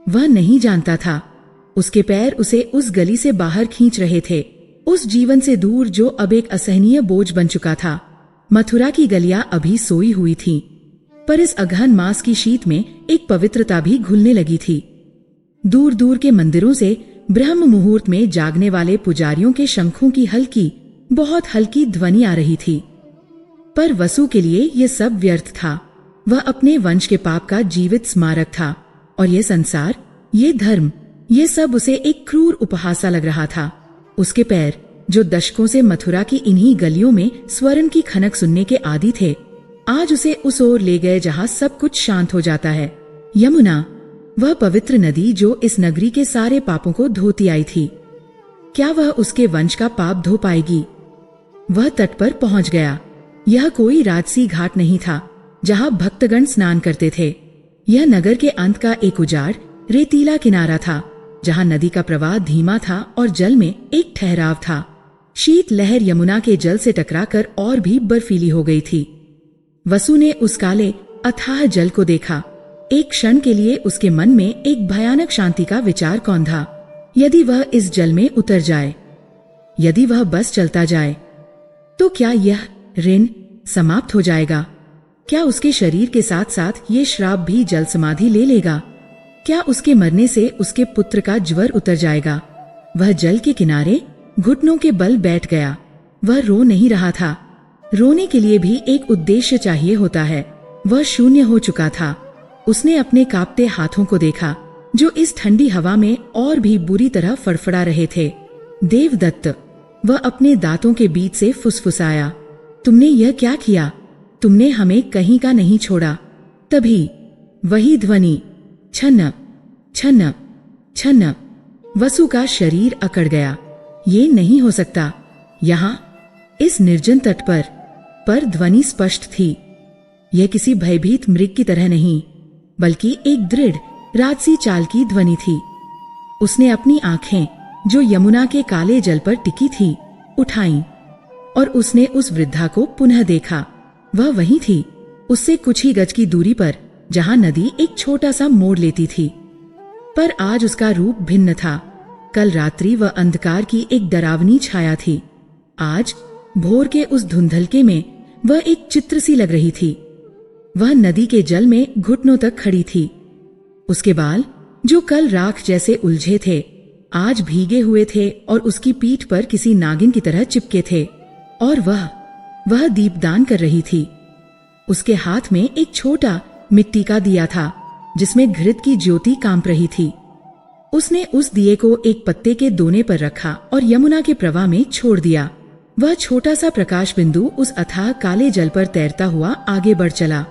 वह नहीं जानता था। उसके पैर उसे उस गली से बाहर खींच रहे थे, उस जीवन से दूर जो अब एक असहनीय बोझ बन चुका था। मथुरा की गलियां अभी सोई हुई थीं, पर इस अगहन मास की शीत में एक पवित्रता भी घुलने लगी थी। दूर दूर के मंदिरों से ब्रह्म मुहूर्त में जागने वाले पुजारियों के शंखों की हल्की, बहुत हल्की ध्वनि आ रही थी। पर वसु के लिए यह सब व्यर्थ था। वह अपने वंश के पाप का जीवित स्मारक था, और यह संसार, ये धर्म, ये सब उसे एक क्रूर उपहासा लग रहा था। उसके पैर, जो दशकों से मथुरा की इन्हीं गलियों में स्वर्ण की खनक सुनने के आदी थे, आज उसे उस ओर ले गए जहाँ सब कुछ शांत हो जाता है। यमुना, वह पवित्र नदी जो इस नगरी के सारे पापों को धोती आई थी, क्या वह उसके वंश का पाप धो पाएगी? वह तट पर पहुंच गया। यह कोई राजसी घाट नहीं था जहाँ भक्तगण स्नान करते थे। यह नगर के अंत का एक उजाड़, रेतीला किनारा था जहाँ नदी का प्रवाह धीमा था और जल में एक ठहराव था। शीत लहर यमुना के जल से टकराकर और भी बर्फीली हो गई थी। वसु ने उस काले अथाह जल को देखा। एक क्षण के लिए उसके मन में एक भयानक शांति का विचार कौंधा। यदि वह इस जल में उतर जाए, यदि वह बस चलता जाए, तो क्या यह ऋण समाप्त हो जाएगा? क्या उसके शरीर के साथ साथ ये श्राप भी जल समाधि ले लेगा? क्या उसके मरने से उसके पुत्र का ज्वर उतर जाएगा? वह जल के किनारे घुटनों के बल बैठ गया। वह रो नहीं रहा था। रोने के लिए भी एक उद्देश्य चाहिए होता है। वह शून्य हो चुका था। उसने अपने कांपते हाथों को देखा जो इस ठंडी हवा में और भी बुरी तरह फड़फड़ा रहे थे। देवदत्त, वह अपने दांतों के बीच से फुसफुसाया, तुमने यह क्या किया? तुमने हमें कहीं का नहीं छोड़ा। तभी वही ध्वनि, छन्न छन्न छन्न। वसु का शरीर अकड़ गया। ये नहीं हो सकता। यहाँ इस निर्जन तट पर ध्वनि स्पष्ट थी। यह किसी भयभीत मृग की तरह नहीं, बल्कि एक दृढ़ राजसी चाल की ध्वनि थी। उसने अपनी आंखें, जो यमुना के काले जल पर टिकी थी, उठाईं और उसने उस वृद्धा को पुनः देखा। वह वही थी, उससे कुछ ही गज की दूरी पर, जहां नदी एक छोटा सा मोड़ लेती थी। पर आज उसका रूप भिन्न था। कल रात्रि वह अंधकार की एक डरावनी छाया थी। आज भोर के उस धुंधलके में वह एक चित्र सी लग रही थी। वह नदी के जल में घुटनों तक खड़ी थी। उसके बाल, जो कल राख जैसे उलझे थे, आज भीगे हुए थे और उसकी पीठ पर किसी नागिन की तरह चिपके थे। और वह दीपदान कर रही थी। उसके हाथ में एक छोटा मिट्टी का दिया था जिसमें घृत की ज्योति कांप रही थी। उसने उस दिए को एक पत्ते के दोने पर रखा और यमुना के प्रवाह में छोड़ दिया। वह छोटा सा प्रकाश बिंदु उस अथाह काले जल पर तैरता हुआ आगे बढ़ चला।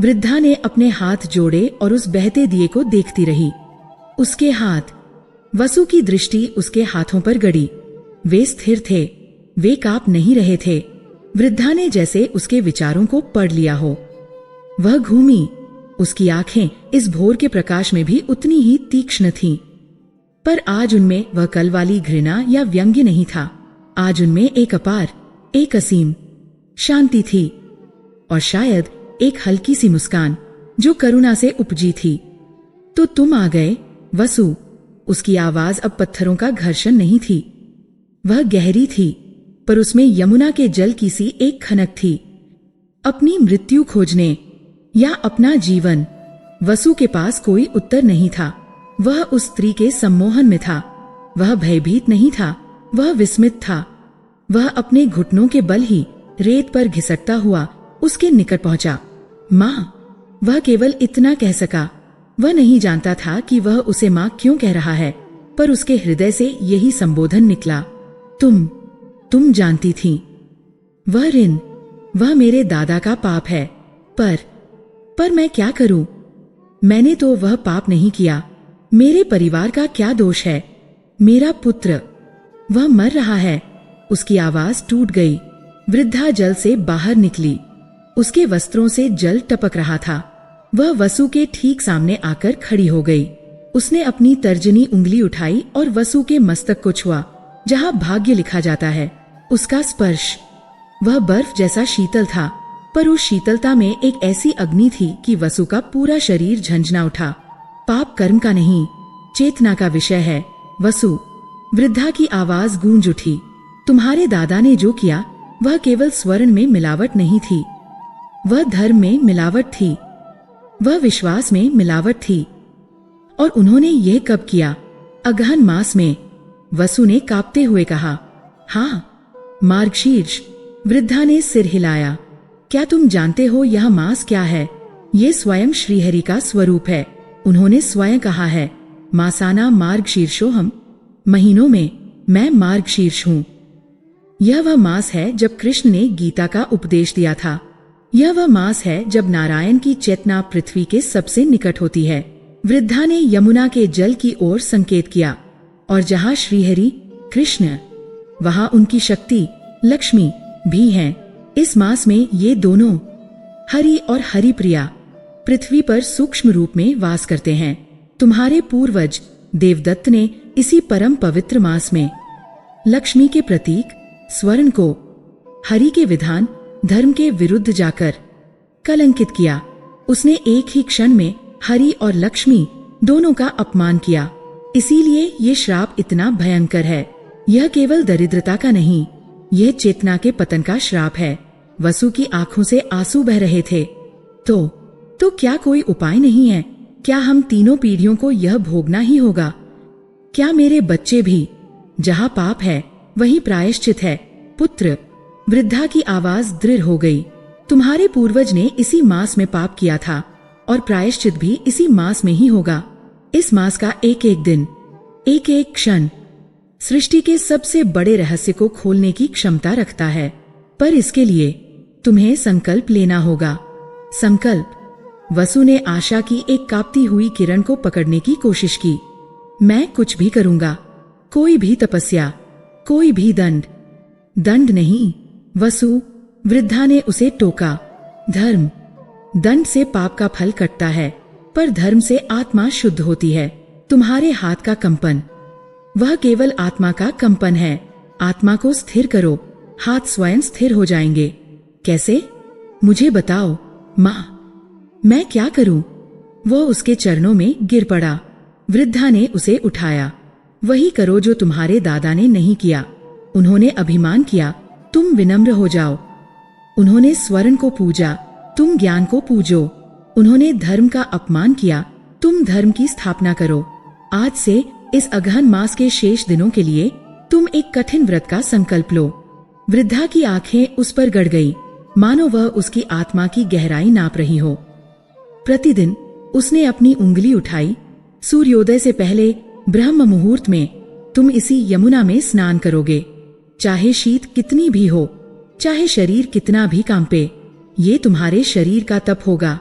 वृद्धा ने अपने हाथ जोड़े और उस बहते दिए को देखती रही। उसके हाथ, वसु की दृष्टि उसके हाथों पर गड़ी। वे स्थिर थे, वे कांप नहीं रहे थे। वृद्धा ने जैसे उसके विचारों को पढ़ लिया हो। वह घूमी। उसकी आंखें इस भोर के प्रकाश में भी उतनी ही तीक्ष्ण थीं। पर आज उनमें वह कल वाली घृणा या व्यंग्य नहीं था। आज उनमें एक अपार, एक असीम शांति थी, और शायद एक हल्की सी मुस्कान जो करुणा से उपजी थी। तो तुम आ गए वसु, उसकी आवाज अब पत्थरों का घर्षण नहीं थी। वह गहरी थी, पर उसमें यमुना के जल की सी एक खनक थी। अपनी मृत्यु खोजने या अपना जीवन, वसु के पास कोई उत्तर नहीं था। वह उस स्त्री के सम्मोहन में था। वह भयभीत नहीं था, वह विस्मित था। वह अपने घुटनों के बल ही रेत पर घिसटता हुआ उसके निकट पहुंचा। माँ, वह केवल इतना कह सका। वह नहीं जानता था कि वह उसे माँ क्यों कह रहा है, पर उसके हृदय से यही संबोधन निकला। तुम जानती थी। वह ऋण, वह मेरे दादा का पाप है। पर मैं क्या करूं? मैंने तो वह पाप नहीं किया। मेरे परिवार का क्या दोष है? मेरा पुत्र, वह मर रहा है। उसकी आवाज टूट गई। वृद्धा जल से बाहर निकली। उसके वस्त्रों से जल टपक रहा था। वह वसु के ठीक सामने आकर खड़ी हो गई। उसने अपनी तर्जनी उंगली उठाई और वसु के मस्तक को छुआ, जहां भाग्य लिखा जाता है। उसका स्पर्श, वह बर्फ जैसा शीतल था, पर उस शीतलता में एक ऐसी अग्नि थी कि वसु का पूरा शरीर झंझना उठा। पाप कर्म का नहीं, चेतना का विषय है। वसु, वृद्धा की आवाज गूंज उठी। तुम्हारे दादा ने जो किया वह केवल स्वर्ण में मिलावट नहीं थी, वह धर्म में मिलावट थी, वह विश्वास में मिलावट थी। और उन्होंने यह कब किया? अगहन मास में, वसु ने कांपते हुए कहा। हाँ, मार्गशीर्ष। वृद्धा ने सिर हिलाया। क्या तुम जानते हो यह मास क्या है? ये स्वयं श्रीहरि का स्वरूप है। उन्होंने स्वयं कहा है, मासाना मार्गशीर्षोहम, महीनों में मैं मार्गशीर्ष हूँ। यह वह मास है जब कृष्ण ने गीता का उपदेश दिया था। यह वह मास है जब नारायण की चेतना पृथ्वी के सबसे निकट होती है। वृद्धा ने यमुना के जल की ओर संकेत किया, और जहाँ श्रीहरि कृष्ण, वहाँ उनकी शक्ति लक्ष्मी भी हैं। इस मास में ये दोनों, हरि और हरिप्रिया, पृथ्वी पर सूक्ष्म रूप में वास करते हैं। तुम्हारे पूर्वज देवदत्त ने इसी परम पवित्र मास में लक्ष्मी के प्रतीक स्वर्ण को हरि के विधान धर्म के विरुद्ध जाकर कलंकित किया। उसने एक ही क्षण में हरि और लक्ष्मी दोनों का अपमान किया। इसीलिए ये श्राप इतना भयंकर है। यह केवल दरिद्रता का नहीं, यह चेतना के पतन का श्राप है। वसु की आंखों से आंसू बह रहे थे। तो क्या कोई उपाय नहीं है? क्या हम तीनों पीढ़ियों को यह भोगना ही होगा? क्या मेरे बच्चे भी? जहाँ पाप है वहीं प्रायश्चित है। पुत्र, वृद्धा की आवाज दृढ़ हो गई। तुम्हारे पूर्वज ने इसी मास में पाप किया था, और प्रायश्चित भी इसी मास में ही होगा। इस मास का एक एक दिन, एक एक क्षण सृष्टि के सबसे बड़े रहस्य को खोलने की क्षमता रखता है। पर इसके लिए तुम्हें संकल्प लेना होगा। संकल्प। वसु ने आशा की एक कांपती हुई किरण को पकड़ने की कोशिश की। मैं कुछ भी करूंगा, कोई भी तपस्या, कोई भी दंड नहीं। वसु, वृद्धा ने उसे टोका। धर्म, दंड से पाप का फल कटता है, पर धर्म से आत्मा शुद्ध होती है। तुम्हारे हाथ का कंपन, वह केवल आत्मा का कंपन है। आत्मा को स्थिर करो, हाथ स्वयं स्थिर हो जाएंगे। कैसे? मुझे बताओ माँ, मैं क्या करूं? वह उसके चरणों में गिर पड़ा। वृद्धा ने उसे उठाया। वही करो जो तुम्हारे दादा ने नहीं किया। उन्होंने अभिमान किया, तुम विनम्र हो जाओ। उन्होंने स्वर्ण को पूजा, तुम ज्ञान को पूजो। उन्होंने धर्म का अपमान किया, तुम धर्म की स्थापना करो। आज से इस अगहन मास के शेष दिनों के लिए तुम एक कठिन व्रत का संकल्प लो। वृद्धा की आंखें उस पर गड़ गई, मानो वह उसकी आत्मा की गहराई नाप रही हो। प्रतिदिन उसने अपनी उंगली उठाई। सूर्योदय से पहले ब्रह्म मुहूर्त में तुम इसी यमुना में स्नान करोगे। चाहे शीत कितनी भी हो, चाहे शरीर कितना भी कांपे, ये तुम्हारे शरीर का तप होगा।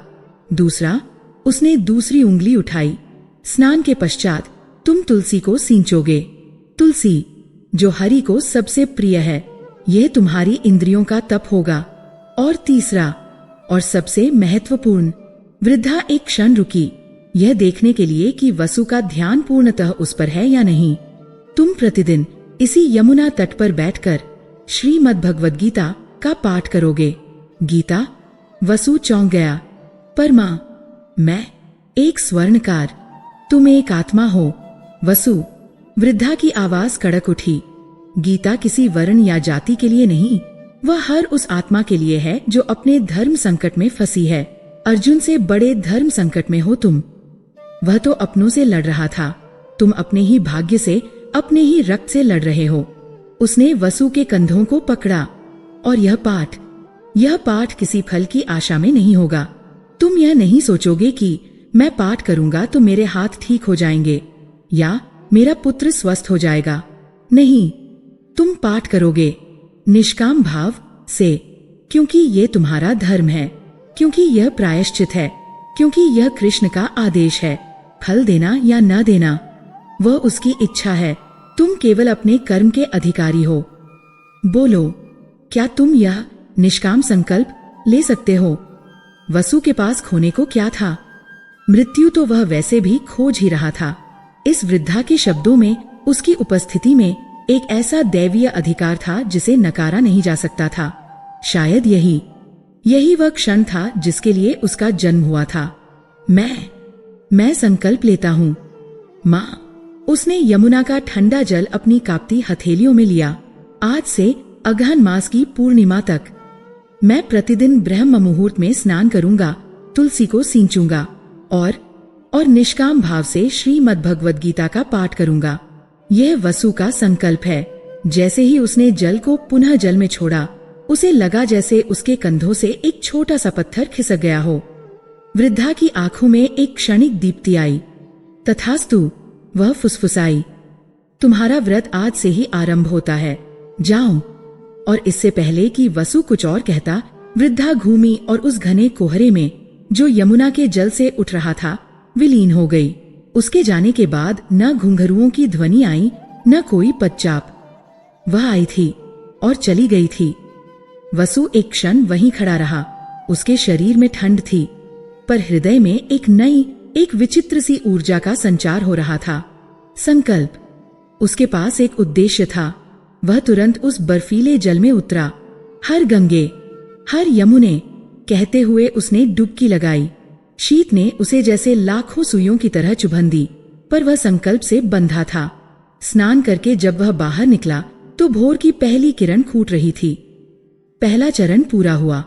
दूसरा, उसने दूसरी उंगली उठाई। स्नान के पश्चात तुम तुलसी को सींचोगे। तुलसी, जो हरि को सबसे प्रिय है, यह तुम्हारी इंद्रियों का तप होगा। और तीसरा और सबसे महत्वपूर्ण, वृद्धा एक क्षण रुकी, यह देखने के लिए कि वसु का ध्यान पूर्णतः उस पर है या नहीं। तुम प्रतिदिन इसी यमुना तट पर बैठकर श्रीमद् भगवद गीता का पाठ करोगे। गीता? वसु चौंक गया। पर माँ, मैं एक स्वर्णकार, तुम एक आत्मा हो। वसु, वृद्धा की आवाज कड़क उठी। गीता किसी वर्ण या जाति के लिए नहीं, वह हर उस आत्मा के लिए है जो अपने धर्म संकट में फंसी है। अर्जुन से बड़े धर्म संकट में हो तुम। वह तो अपनों से लड़ रहा था, तुम अपने ही भाग्य से, अपने ही रक्त से लड़ रहे हो। उसने वसु के कंधों को पकड़ा। और यह पाठ किसी फल की आशा में नहीं होगा। तुम यह नहीं सोचोगे कि मैं पाठ करूंगा तो मेरे हाथ ठीक हो जाएंगे या मेरा पुत्र स्वस्थ हो जाएगा। नहीं, तुम पाठ करोगे निष्काम भाव से, क्योंकि ये तुम्हारा धर्म है, क्योंकि यह प्रायश्चित है, क्योंकि यह कृष्ण का आदेश है। फल देना या न देना वह उसकी इच्छा है। तुम केवल अपने कर्म के अधिकारी हो। बोलो, क्या तुम यह निष्काम संकल्प ले सकते हो? वसु के पास खोने को क्या था? मृत्यु तो वह वैसे भी खोज ही रहा था। इस वृद्धा के शब्दों में, उसकी उपस्थिति में एक ऐसा दैवीय अधिकार था जिसे नकारा नहीं जा सकता था। शायद यही वह क्षण था जिसके लिए उसका जन्म हुआ था। मैं संकल्प लेता हूँ। माँ, उसने यमुना का ठंडा जल अपनी कांपती हथेलियों में लिया। आज से अगहन मास की पूर्णिमा तक मैं प्रतिदिन ब्रह्म मुहूर्त में स्नान करूंगा, तुलसी को सींचूंगा और निष्काम भाव से श्रीमद् भगवद गीता का पाठ करूंगा। यह वसु का संकल्प है। जैसे ही उसने जल को पुनः जल में छोड़ा, उसे लगा जैसे उसके कंधों से एक छोटा सा पत्थर खिसक गया हो। वृद्धा की आंखों में एक क्षणिक दीप्ति आई। तथास्तु, वह फुसफुसाई, तुम्हारा व्रत आज से ही आरंभ होता है, जाओ। और इससे पहले कि वसु कुछ और कहता, वृद्धा घूमी और उस घने कोहरे में जो यमुना के जल से उठ रहा था विलीन हो गई। उसके जाने के बाद न घुंघरुओं की ध्वनि आई, न कोई पदचाप। वह आई थी और चली गई थी। वसु एक क्षण वहीं खड़ा रहा। उसके शरीर में ठंड थी, पर हृदय में एक विचित्र सी ऊर्जा का संचार हो रहा था। संकल्प। उसके पास एक उद्देश्य था। वह तुरंत उस बर्फीले जल में उतरा। हर गंगे, हर यमुने कहते हुए उसने डुबकी लगाई। शीत ने उसे जैसे लाखों सुइयों की तरह चुभन दी, पर वह संकल्प से बंधा था। स्नान करके जब वह बाहर निकला तो भोर की पहली किरण फूट रही थी। पहला चरण पूरा हुआ।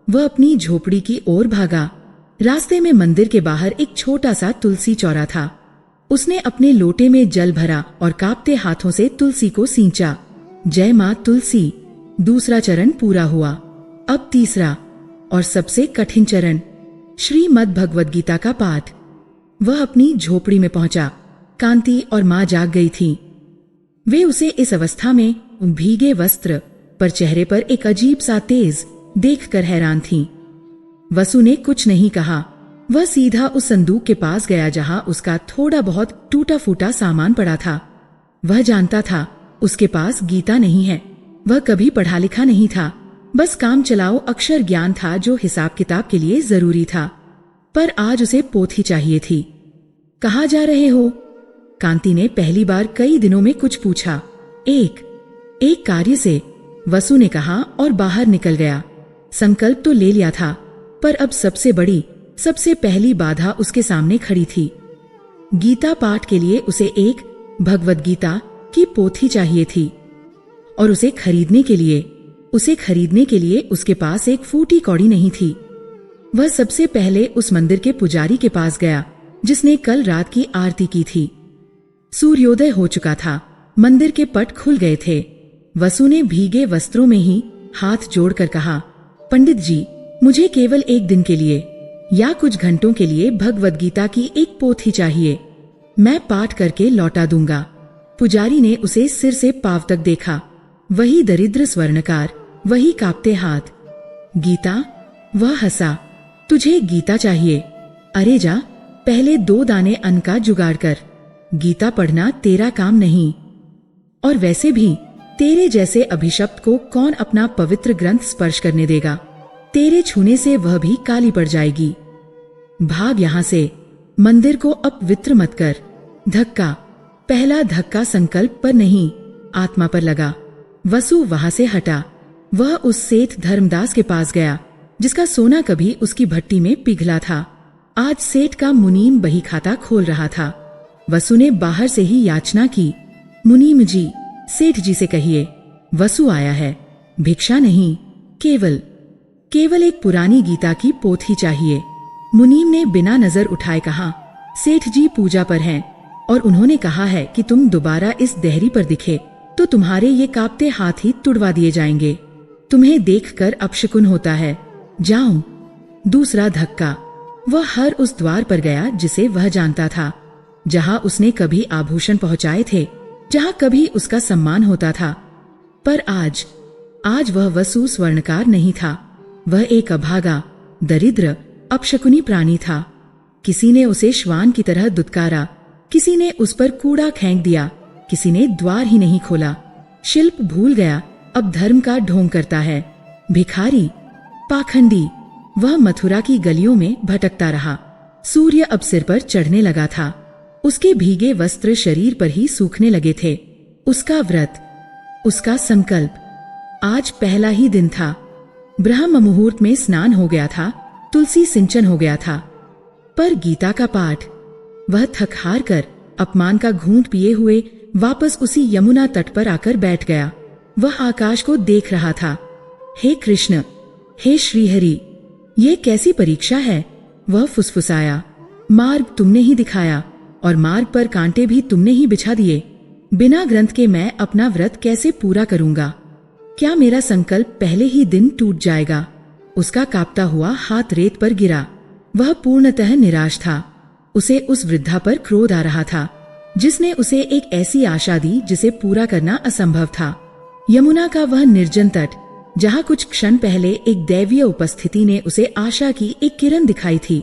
वह अपनी झोपड़ी की ओर भागा। रास्ते में मंदिर के बाहर एक छोटा सा तुलसी चौरा था। उसने अपने लोटे में जल भरा और कांपते हाथों से तुलसी को सींचा। जय मां तुलसी। दूसरा चरण पूरा हुआ। अब तीसरा और सबसे कठिन चरण, श्रीमद् भगवद गीता का पाठ। वह अपनी झोपड़ी में पहुंचा। कांति और मां जाग गई थी। वे उसे इस अवस्था में भीगे वस्त्र पर चेहरे पर एक अजीब सा तेज देखकर हैरान थीं। वसु ने कुछ नहीं कहा। वह सीधा उस संदूक के पास गया जहां उसका थोड़ा बहुत टूटा फूटा सामान पड़ा था। वह जानता था उसके पास गीता नहीं है। वह कभी पढ़ा लिखा नहीं था, बस काम चलाओ अक्षर ज्ञान था जो हिसाब किताब के लिए जरूरी था। पर आज उसे पोथी चाहिए थी। कहाँ जा रहे हो? कांति ने पहली बार कई दिनों में कुछ पूछा। एक कार्य से, वसु ने कहा और बाहर निकल गया। संकल्प तो ले लिया था, पर अब सबसे पहली बाधा उसके सामने खड़ी थी। गीता पाठ के लिए उसे एक भगवद गीता की पोथी चाहिए थी, और उसे खरीदने के लिए उसके पास एक फूटी कौड़ी नहीं थी। वह सबसे पहले उस मंदिर के पुजारी के पास गया जिसने कल रात की आरती की थी। सूर्योदय हो चुका था। मंदिर के पट खुल गए थे। वसु ने भीगे वस्त्रों में ही हाथ जोड़कर कहा, पंडित जी, मुझे केवल एक दिन के लिए या कुछ घंटों के लिए भगवद गीता की एक पोथी चाहिए। मैं पाठ करके लौटा दूंगा। पुजारी ने उसे सिर से पांव तक देखा। वही दरिद्र स्वर्णकार, वही कांपते हाथ। गीता? वह हंसा। तुझे गीता चाहिए? अरे जा, पहले 2 दाने अन्न का जुगाड़ कर। गीता पढ़ना तेरा काम नहीं। और वैसे भी तेरे जैसे अभिशप्त को कौन अपना पवित्र ग्रंथ स्पर्श करने देगा? तेरे छूने से वह भी काली पड़ जाएगी। भाग यहां से। मंदिर को अपवित्र मत कर। धक्का। पहला धक्का संकल्प पर नहीं, आत्मा पर लगा। वसु वहां से हटा। वह उस सेठ धर्मदास के पास गया जिसका सोना कभी उसकी भट्टी में पिघला था। आज सेठ का मुनीम बही खाता खोल रहा था। वसु ने बाहर से ही याचना की, मुनीम जी, सेठ जी से कहिए, वसु आया है, भिक्षा नहीं, केवल एक पुरानी गीता की पोथी चाहिए। मुनीम ने बिना नजर उठाए कहा, सेठ जी पूजा पर हैं और उन्होंने कहा है कि तुम दोबारा इस देहरी पर दिखे तो तुम्हारे ये कांपते हाथ ही तुड़वा दिए जाएंगे। तुम्हें देखकर अपशकुन होता है, जाऊं। दूसरा धक्का। वह हर उस द्वार पर गया जिसे वह जानता था, जहां उसने कभी आभूषण पहुंचाए थे, जहां कभी उसका सम्मान होता था। पर आज वह वसु स्वर्णकार नहीं था। वह एक अभागा, दरिद्र, अपशकुनी प्राणी था। किसी ने उसे श्वान की तरह दुत्कारा, किसी ने उस पर कूड़ा फेंक दिया, किसी ने द्वार ही नहीं खोला। शिल्प भूल गया, अब धर्म का ढोंग करता है। भिखारी, पाखंडी। वह मथुरा की गलियों में भटकता रहा। सूर्य अब सिर पर चढ़ने लगा था। उसके भीगे वस्त्र शरीर पर ही सूखने लगे थे। उसका व्रत, उसका संकल्प। आज पहला ही दिन था। ब्रह्म मुहूर्त में स्नान हो गया था, तुलसी सिंचन हो गया था। पर गीता का पाठ। वह थक हार कर अपमान का घूंट पिए हुए वापस उसी यमुना तट पर आकर बैठ गया। वह आकाश को देख रहा था। हे कृष्ण, हे श्रीहरि, ये कैसी परीक्षा है? वह फुसफुसाया, मार्ग तुमने ही दिखाया और मार्ग पर कांटे भी तुमने ही बिछा दिए। बिना ग्रंथ के मैं अपना व्रत कैसे पूरा करूंगा? क्या मेरा संकल्प पहले ही दिन टूट जाएगा? उसका कांपता हुआ हाथ रेत पर गिरा। वह पूर्णतः निराश था। उसे उस वृद्धा पर क्रोध आ रहा था, जिसने उसे एक ऐसी आशा दी जिसे पूरा करना असंभव था। यमुना का वह निर्जन तट, जहाँ कुछ क्षण पहले एक दैवीय उपस्थिति ने उसे आशा की एक किरण दिखाई थी,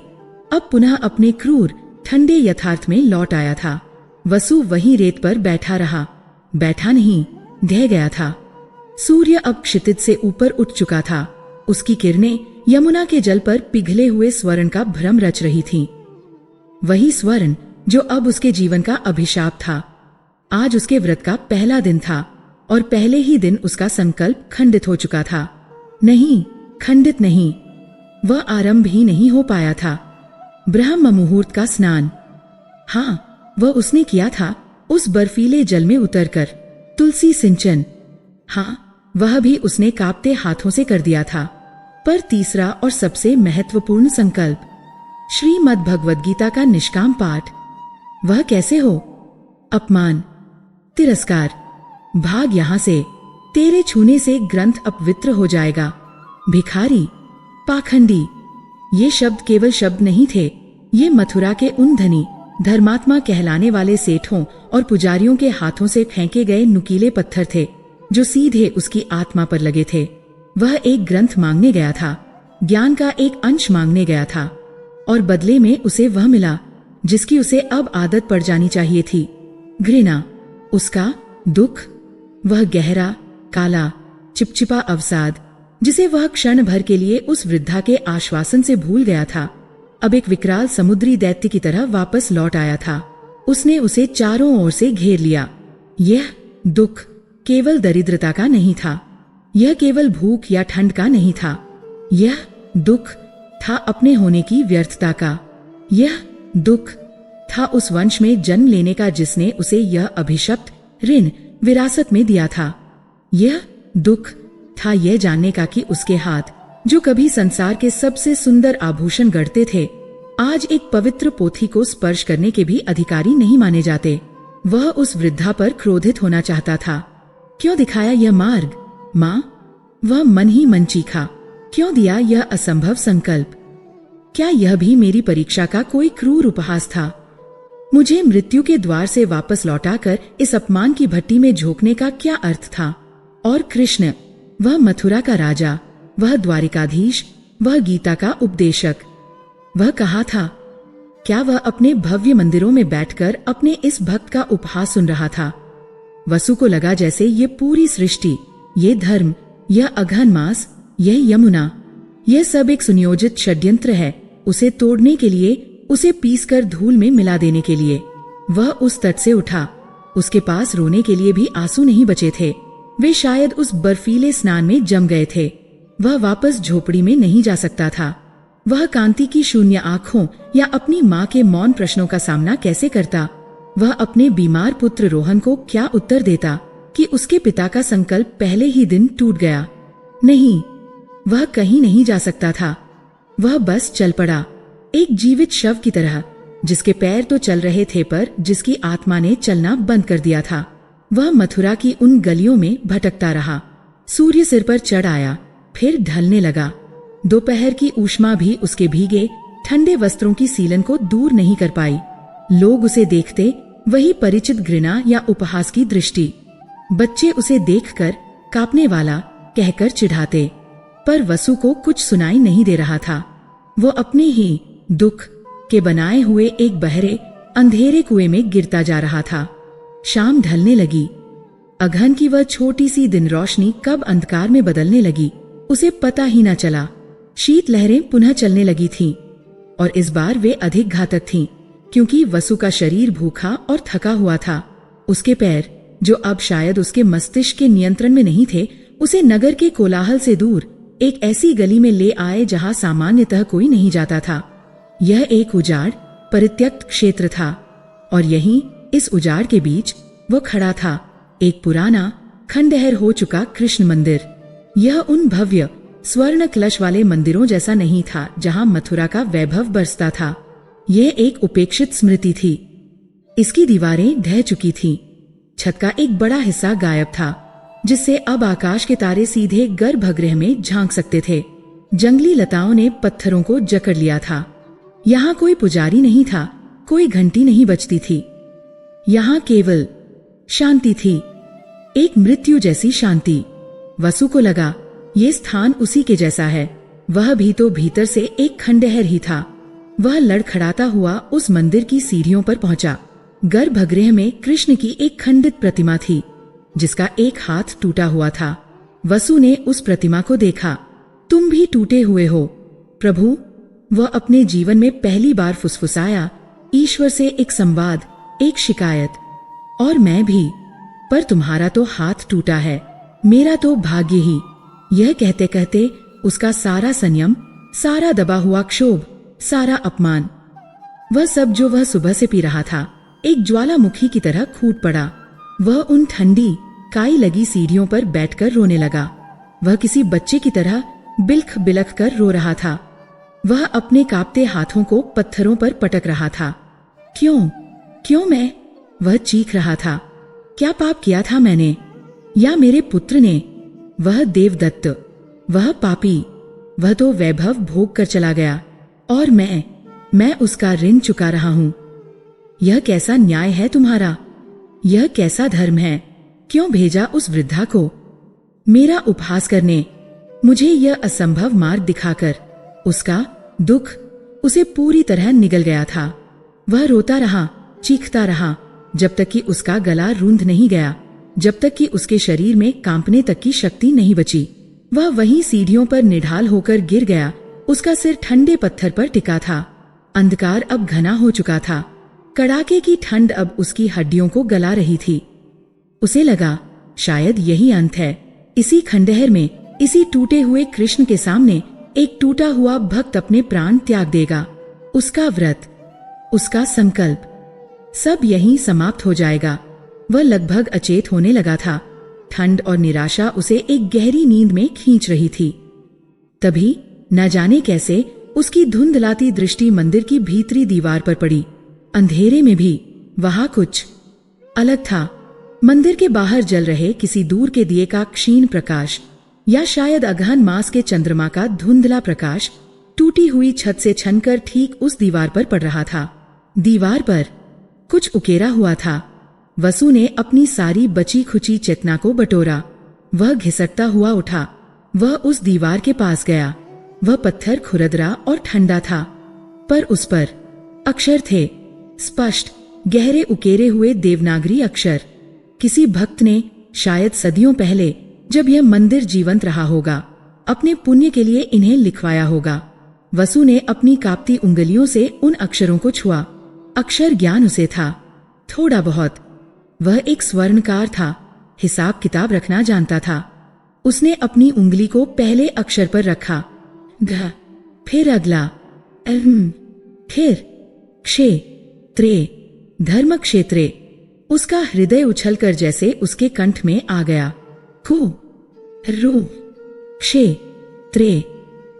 अब पुनः अपने क्रूर ठंडे यथार्थ में लौट आया था। वसु वहीं रेत पर बैठा रहा, बैठा नहीं, ढह गया था। सूर्य अब क्षितिज से ऊपर उठ चुका था। उसकी किरणें यमुना के जल पर पिघले हुए स्वर्ण का भ्रम रच रही थीं। वही स्वर्ण जो अब उसके जीवन का अभिशाप था। आज उसके व्रत का पहला दिन था और पहले ही दिन उसका संकल्प खंडित हो चुका था। नहीं, खंडित नहीं, वह आरंभ ही नहीं हो पाया था। ब्रह्म मुहूर्त का स्नान, हाँ, वह उसने किया था, उस बर्फीले जल में उतरकर। तुलसी सिंचन, हाँ, वह भी उसने कांपते हाथों से कर दिया था। पर तीसरा और सबसे महत्वपूर्ण संकल्प, श्रीमद् भगवद गीता का निष्काम पाठ, वह कैसे हो? अपमान, तिरस्कार, भाग यहां से, तेरे छूने से ग्रंथ अपवित्र हो जाएगा। भिखारी, पाखंडी, ये शब्द केवल शब्द नहीं थे। ये मथुरा के उन धनी धर्मात्मा कहलाने वाले सेठों और पुजारियों के हाथों से फेंके गए नुकीले पत्थर थे, जो सीधे उसकी आत्मा पर लगे थे। वह एक ग्रंथ मांगने गया था, ज्ञान का एक अंश मांगने गया था, और बदले में उसे वह मिला जिसकी उसे अब आदत पड़ जानी चाहिए थी, घृणा। उसका दुख, वह गहरा, काला, चिपचिपा अवसाद जिसे वह क्षण भर के लिए उस वृद्धा के आश्वासन से भूल गया था, अब एक विकराल समुद्री दैत्य की तरह वापस लौट आया था। उसने उसे चारों ओर से घेर लिया। यह दुख केवल दरिद्रता का नहीं था, यह केवल भूख या ठंड का नहीं था, यह दुख था अपने होने की व्यर्थता का। यह दुख था उस वंश में जन्म लेने का जिसने उसे यह अभिशप्त ऋण विरासत में दिया था। यह दुख था यह जानने का कि उसके हाथ, जो कभी संसार के सबसे सुंदर आभूषण गढ़ते थे, आज एक पवित्र पोथी को स्पर्श करने के भी अधिकारी नहीं माने जाते। वह उस वृद्धा पर क्रोधित होना चाहता था। क्यों दिखाया यह मार्ग, माँ? वह मन ही मन चीखा। क्यों दिया यह असंभव संकल्प? क्या यह भी मेरी परीक्षा का कोई क्रूर उपहास था? मुझे मृत्यु के द्वार से वापस लौटाकर इस अपमान की भट्टी में झोंकने का क्या अर्थ था? और कृष्ण, वह मथुरा का राजा, वह द्वारिकाधीश, वह गीता का उपदेशक, वह कहाँ था? क्या वह अपने भव्य मंदिरों में बैठकर अपने इस भक्त का उपहास सुन रहा था? वसु को लगा जैसे ये पूरी सृष्टि, ये धर्म, यह अघन मास, यह यमुना, यह सब एक सुनियोजित षड्यंत्र है, उसे तोड़ने के लिए, उसे पीसकर धूल में मिला देने के लिए। वह उस तट से उठा। उसके पास रोने के लिए भी आंसू नहीं बचे थे। वे शायद उस बर्फीले स्नान में जम गए थे। वह वापस झोपड़ी में नहीं जा सकता था। वह कांति की शून्य आंखों या अपनी माँ के मौन प्रश्नों का सामना कैसे करता? वह अपने बीमार पुत्र रोहन को क्या उत्तर देता कि उसके पिता का संकल्प पहले ही दिन टूट गया। नहीं, वह कहीं नहीं जा सकता था। वह बस चल पड़ा, एक जीवित शव की तरह, जिसके पैर तो चल रहे थे पर जिसकी आत्मा ने चलना बंद कर दिया था। वह मथुरा की उन गलियों में भटकता रहा। सूर्य सिर पर चढ़ आया, फिर ढलने लगा। दोपहर की ऊष्मा भी उसके भीगे ठंडे वस्त्रों की सीलन को दूर नहीं कर पाई। लोग उसे देखते, वही परिचित घृणा या उपहास की दृष्टि। बच्चे उसे देखकर कांपने वाला कहकर चिढ़ाते, पर वसु को कुछ सुनाई नहीं दे रहा था। वो अपने ही दुख के बनाए हुए एक बहरे अंधेरे कुएं में गिरता जा रहा था। शाम ढलने लगी। अगहन की वह छोटी सी दिन रोशनी कब अंधकार में बदलने लगी, उसे पता ही न चला। शीत लहरें पुनः चलने लगी थीं, और इस बार वे अधिक घातक थीं, क्योंकि वसु का शरीर भूखा और थका हुआ था। उसके पैर, जो अब शायद उसके मस्तिष्क के नियंत्रण में नहीं थे, उसे नगर के कोलाहल से दूर एक ऐसी गली में ले आए जहां सामान्यतः कोई नहीं जाता था। यह एक उजाड़ परित्यक्त क्षेत्र था, और यहीं इस उजाड़ के बीच वो खड़ा था, एक पुराना खंडहर हो चुका कृष्ण मंदिर। यह उन भव्य स्वर्ण कलश वाले मंदिरों जैसा नहीं था जहां मथुरा का वैभव बरसता था। यह एक उपेक्षित स्मृति थी। इसकी दीवारें ढह चुकी थीं, छत का एक बड़ा हिस्सा गायब था, जिससे अब आकाश के तारे सीधे गर्भगृह में झांक सकते थे। जंगली लताओं ने पत्थरों को जकड़ लिया था। यहाँ कोई पुजारी नहीं था, कोई घंटी नहीं बजती थी। यहाँ केवल शांति थी, एक मृत्यु जैसी शांति। वसु को लगा ये स्थान उसी के जैसा है। वह भी तो भीतर से एक खंडहर ही था। वह लड़खड़ाता हुआ उस मंदिर की सीढ़ियों पर पहुंचा। गर्भगृह में कृष्ण की एक खंडित प्रतिमा थी, जिसका एक हाथ टूटा हुआ था। वसु ने उस प्रतिमा को देखा। तुम भी टूटे हुए हो प्रभु, वह अपने जीवन में पहली बार फुसफुसाया। ईश्वर से एक संवाद, एक शिकायत। और मैं भी, पर तुम्हारा तो हाथ टूटा है, मेरा तो भाग्य ही। यह कहते कहते उसका सारा संयम, सारा दबा हुआ क्षोभ, सारा अपमान, वह सब जो वह सुबह से पी रहा था, एक ज्वालामुखी की तरह फूट पड़ा। वह उन ठंडी काई लगी सीढ़ियों पर बैठकर रोने लगा। वह किसी बच्चे की तरह बिलख बिलख कर रो रहा था। वह अपने कांपते हाथों को पत्थरों पर पटक रहा था। क्यों, क्यों मैं? वह चीख रहा था। क्या पाप किया था मैंने, या मेरे पुत्र ने? वह देवदत्त, वह पापी, वह तो वैभव भोग कर चला गया, और मैं उसका ऋण चुका रहा हूं। यह कैसा न्याय है तुम्हारा? यह कैसा धर्म है? क्यों भेजा उस वृद्धा को मेरा उपहास करने, मुझे यह असंभव मार्ग दिखाकर? उसका दुख उसे पूरी तरह निगल गया था। वह रोता रहा, चीखता रहा, जब तक कि उसका गला रूंध नहीं गया, जब तक कि उसके शरीर में कांपने तक की शक्ति नहीं बची। वह वहीं सीढ़ियों पर निढाल होकर गिर गया। उसका सिर ठंडे पत्थर पर टिका था। अंधकार अब घना हो चुका था। कड़ाके की ठंड अब उसकी हड्डियों को गला रही थी। उसे लगा शायद यही अंत है। इसी खंडहर में, इसी टूटे हुए कृष्ण के सामने एक टूटा हुआ भक्त अपने प्राण त्याग देगा। उसका व्रत, उसका संकल्प, सब यहीं समाप्त हो जाएगा। वह लगभग अचेत होने लगा था। ठंड और निराशा उसे एक गहरी नींद में खींच रही थी। तभी न जाने कैसे उसकी धुंधलाती दृष्टि मंदिर की भीतरी दीवार पर पड़ी। अंधेरे में भी वहां कुछ अलग था। मंदिर के बाहर जल रहे किसी दूर के दिए का क्षीण प्रकाश, या शायद अगहन मास के चंद्रमा का धुंधला प्रकाश टूटी हुई छत से छनकर ठीक उस दीवार पर पड़ रहा था। दीवार पर कुछ उकेरा हुआ था। वसु ने अपनी सारी बची खुची चेतना को बटोरा। वह घिसटता हुआ उठा। वह उस दीवार के पास गया। वह पत्थर खुरदरा और ठंडा था, पर उस पर अक्षर थे, स्पष्ट, गहरे उकेरे हुए देवनागरी अक्षर। किसी भक्त ने शायद सदियों पहले, जब यह मंदिर जीवंत रहा होगा, अपने पुण्य के लिए इन्हें लिखवाया होगा। वसु ने अपनी कांपती उंगलियों से उन अक्षरों को छुआ। अक्षर ज्ञान उसे था, थोड़ा बहुत। वह एक स्वर्णकार था, हिसाब किताब रखना जानता था। उसने अपनी उंगली को पहले अक्षर पर रखा, घ, फिर अगला, फिर क्षे, त्रे, धर्म क्षेत्रे। उसका हृदय उछलकर जैसे उसके कंठ में आ गया। कु रु क्षेत्रे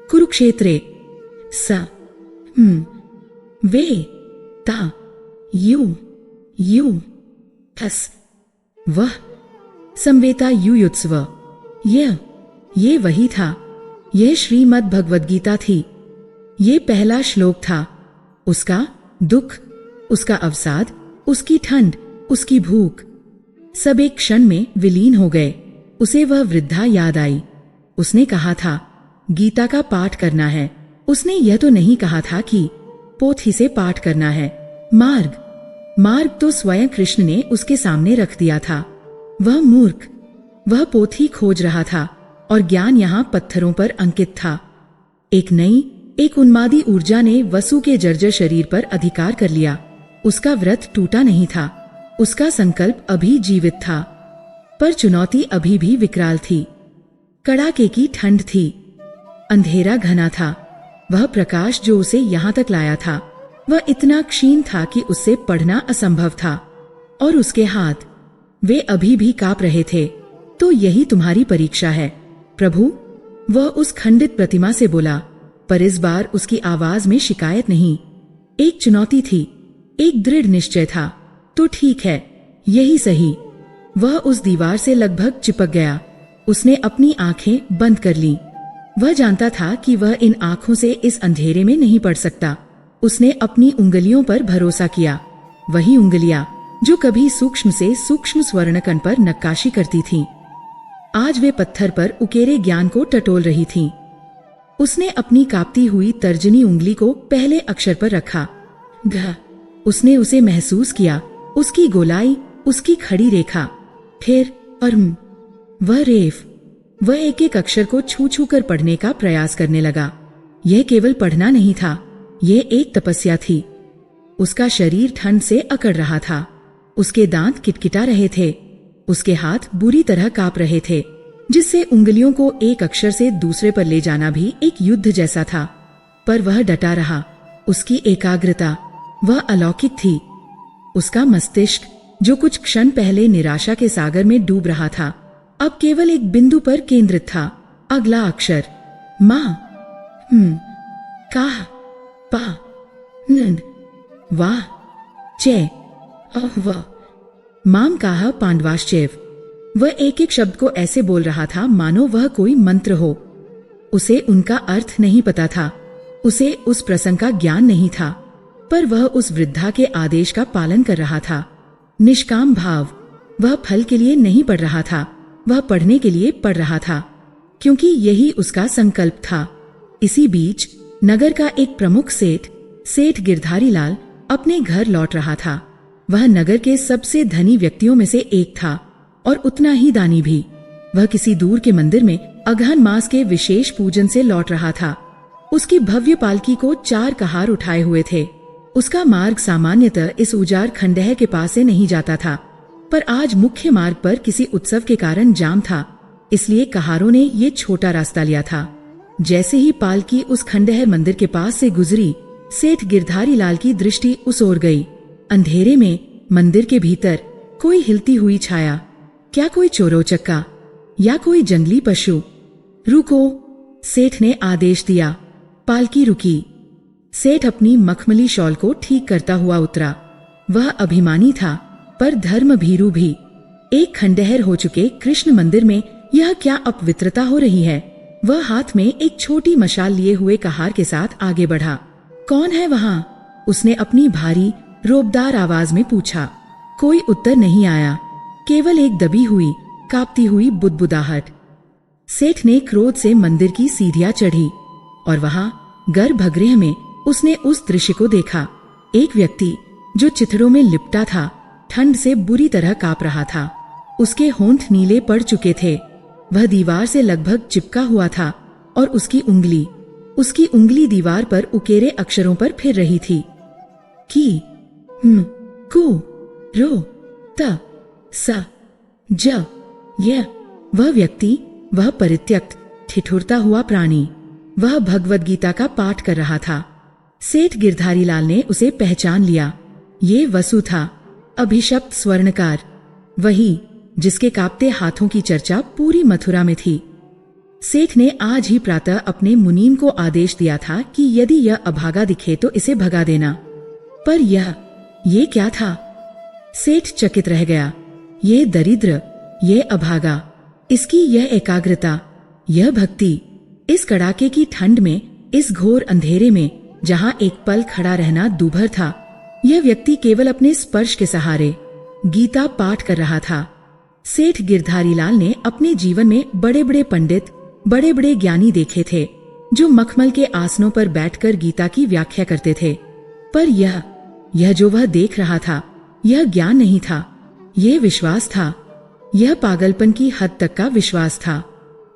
कुरुक्षेत्रे स वे ता यू थस वह संवेता युयुत्सव। ये वही था। यह श्रीमद् भगवद गीता थी। ये पहला श्लोक था। उसका दुख, उसका अवसाद, उसकी ठंड, उसकी भूख सब एक क्षण में विलीन हो गए। उसे वह वृद्धा याद आई। उसने कहा था गीता का पाठ करना है। उसने यह तो नहीं कहा था कि पोथी से पाठ करना है। मार्ग तो स्वयं कृष्ण ने उसके सामने रख दिया था। वह मूर्ख, वह पोथी खोज रहा था और ज्ञान यहाँ पत्थरों पर अंकित था। एक उन्मादी ऊर्जा ने वसु के जर्जर शरीर पर अधिकार कर लिया। उसका व्रत टूटा नहीं था। उसका संकल्प अभी जीवित था, पर चुनौती अभी भी विकराल थी। कड़ाके की ठंड थी। अंधेरा घना था। वह प्रकाश जो उसे यहाँ तक लाया था वह इतना क्षीण था कि उससे पढ़ना असंभव था। और उसके हाथ, वे अभी भी कांप रहे थे। तो यही तुम्हारी परीक्षा है प्रभु, वह उस खंडित प्रतिमा से बोला। पर इस बार उसकी आवाज में शिकायत नहीं, एक चुनौती थी, एक दृढ़ निश्चय था। तो ठीक है, यही सही। वह उस दीवार से लगभग चिपक गया। उसने अपनी आंखें बंद कर लीं। वह जानता था कि वह इन आंखों से इस अंधेरे में नहीं पड़ सकता। उसने अपनी उंगलियों पर भरोसा किया। वही उंगलियां जो कभी सूक्ष्म से सूक्ष्म स्वर्णकण पर नक्काशी करती थीं, आज वे पत्थर पर उकेरे ज्ञान को टटोल रही थीं। उसने अपनी कांपती हुई तर्जनी उंगली को पहले अक्षर पर रखा। घ। उसने उसे महसूस किया, उसकी गोलाई, उसकी खड़ी रेखा। फिर और वह रेफ। वह एक एक अक्षर को छू छू कर पढ़ने का प्रयास करने लगा। यह केवल पढ़ना नहीं था, यह एक तपस्या थी। उसका शरीर ठंड से अकड़ रहा था। उसके दांत किटकिटा रहे थे। उसके हाथ बुरी तरह कांप रहे थे, जिससे उंगलियों को एक अक्षर से दूसरे पर ले जाना भी एक युद्ध जैसा था। पर वह डटा रहा। उसकी एकाग्रता, वह अलौकिक थी। उसका मस्तिष्क जो कुछ क्षण पहले निराशा के सागर में डूब रहा था, अब केवल एक बिंदु पर केंद्रित था। अगला अक्षर मां, काह, पा, नन, वाह, चे, अह, माम काह पांडवाश्चैव। वह एक एक शब्द को ऐसे बोल रहा था मानो वह कोई मंत्र हो। उसे उनका अर्थ नहीं पता था, उसे उस प्रसंग का ज्ञान नहीं था, पर वह उस वृद्धा के आदेश का पालन कर रहा था। निष्काम भाव। वह फल के लिए नहीं पढ़ रहा था, वह पढ़ने के लिए पढ़ रहा था, क्योंकि यही उसका संकल्प था। इसी बीच नगर का एक प्रमुख सेठ गिरधारी लाल अपने घर लौट रहा था। वह नगर के सबसे धनी व्यक्तियों में से एक था और उतना ही दानी भी। वह किसी दूर के मंदिर में अगहन मास के विशेष पूजन से लौट रहा था। उसकी भव्य पालकी को 4 कहार उठाए हुए थे। उसका मार्ग सामान्यतः इस उजाड़ खंडहर के पास से नहीं जाता था, पर आज मुख्य मार्ग पर किसी उत्सव के कारण जाम था, इसलिए कहारों ने ये छोटा रास्ता लिया था। जैसे ही पालकी उस खंडहर मंदिर के पास से गुजरी, सेठ गिरधारी लाल की दृष्टि उस ओर गई। अंधेरे में मंदिर के भीतर कोई हिलती हुई छाया, क्या कोई चोरोचक्का या कोई जंगली पशु। रुको, सेठ ने आदेश दिया। पालकी रुकी। सेठ अपनी मखमली शॉल को ठीक करता हुआ उतरा। वह अभिमानी था, पर धर्म भीरू भी। एक खंडहर हो चुके कृष्ण मंदिर में यह क्या अपवित्रता हो रही है। वह हाथ में एक छोटी मशाल लिए हुए कहार के साथ आगे बढ़ा। कौन है वहां? उसने अपनी भारी रोबदार आवाज में पूछा। कोई उत्तर नहीं आया, केवल एक दबी हुई कांपती हुई बुदबुदाहट। सेठ ने क्रोध से मंदिर की सीढ़ियां चढ़ी और वहां गर्भगृह में उसने उस दृश्य को देखा। एक व्यक्ति जो चिथड़ों में लिपटा था, ठंड से बुरी तरह कांप रहा था। उसके होंठ नीले पड़ चुके थे। वह दीवार से लगभग चिपका हुआ था और उसकी उंगली दीवार पर उकेरे अक्षरों पर फिर रही थी। की, कु, रो, त, स, ज, य। वह व्यक्ति, वह परित्यक्त ठिठुरता हुआ प्राणी, वह भगवद गीता का पाठ कर रहा था। सेठ गिरधारी लाल ने उसे पहचान लिया। ये वसु था, अभिशप्त स्वर्णकार, वही जिसके कांपते हाथों की चर्चा पूरी मथुरा में थी। सेठ ने आज ही प्रातः अपने मुनीम को आदेश दिया था कि यदि यह अभागा दिखे तो इसे भगा देना। पर ये क्या था? सेठ चकित रह गया। ये दरिद्र, ये अभागा, इसकी यह एकाग्रता, यह भक्ति, इस कड़ाके की ठंड में, इस घोर अंधेरे में, जहां एक पल खड़ा रहना दूभर था, यह व्यक्ति केवल अपने स्पर्श के सहारे गीता पाठ कर रहा था। सेठ गिरधारी लाल ने अपने जीवन में बड़े बड़े पंडित, बड़े बड़े ज्ञानी देखे थे जो मखमल के आसनों पर बैठकर गीता की व्याख्या करते थे। पर यह जो वह देख रहा था, यह ज्ञान नहीं था, यह विश्वास था। यह पागलपन की हद तक का विश्वास था।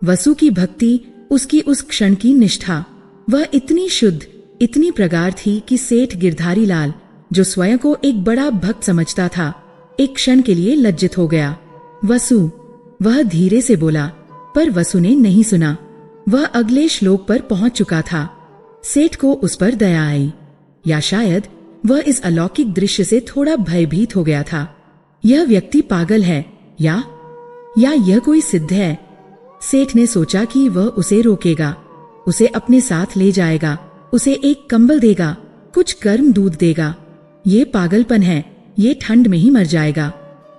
वसु की भक्ति, उसकी उस क्षण की निष्ठा, वह इतनी शुद्ध, इतनी प्रगाढ़ थी कि सेठ गिरधारी लाल, जो स्वयं को एक बड़ा भक्त समझता था, एक क्षण के लिए लज्जित हो गया। वसु, वह धीरे से बोला, पर वसु ने नहीं सुना। वह अगले श्लोक पर पहुंच चुका था। सेठ को उस पर दया आई, या शायद वह इस अलौकिक दृश्य से थोड़ा भयभीत हो गया था। यह व्यक्ति पागल है या यह कोई सिद्ध है। सेठ ने सोचा कि वह उसे रोकेगा, उसे अपने साथ ले जाएगा, उसे एक कंबल देगा, कुछ गर्म दूध देगा। ये पागलपन है, ये ठंड में ही मर जाएगा।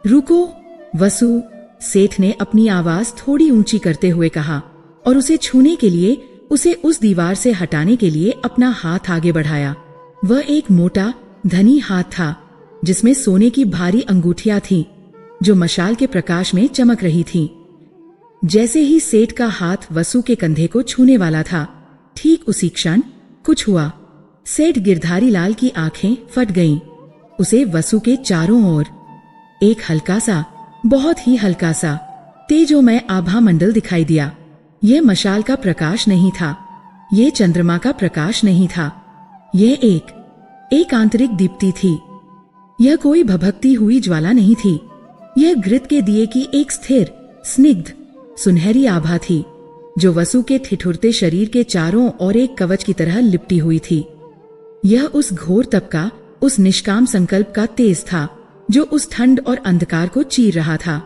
रुको वसु, सेठ ने अपनी आवाज थोड़ी ऊंची करते हुए कहा और उसे छूने के लिए, उसे उस दीवार से हटाने के लिए अपना हाथ आगे बढ़ाया। वह एक मोटा, धनी हाथ था जिसमें सोने की भारी अंगूठियां थीं, जो मशाल के प्रकाश में चमक रही थीं। जैसे ही सेठ का हाथ वसु के कंधे को छूने वाला था, ठीक उसी क्षण कुछ हुआ। सेठ गिरधारी लाल की आंखें फट गईं। उसे वसु के चारों ओर एक हल्का सा, बहुत ही हल्का सा, तेजोमय आभा मंडल दिखाई दिया। यह मशाल का प्रकाश नहीं था, यह चंद्रमा का प्रकाश नहीं था, यह एक आंतरिक दीप्ति थी। यह कोई भभकती हुई ज्वाला नहीं थी, यह घृत के दिए की एक स्थिर, स्निग्ध, सुनहरी आभा थी, जो वसु के ठिठुरते शरीर के चारों ओर एक कवच की तरह लिपटी हुई थी। यह उस घोर तप का, उस निष्काम संकल्प का तेज था जो उस ठंड और अंधकार को चीर रहा था।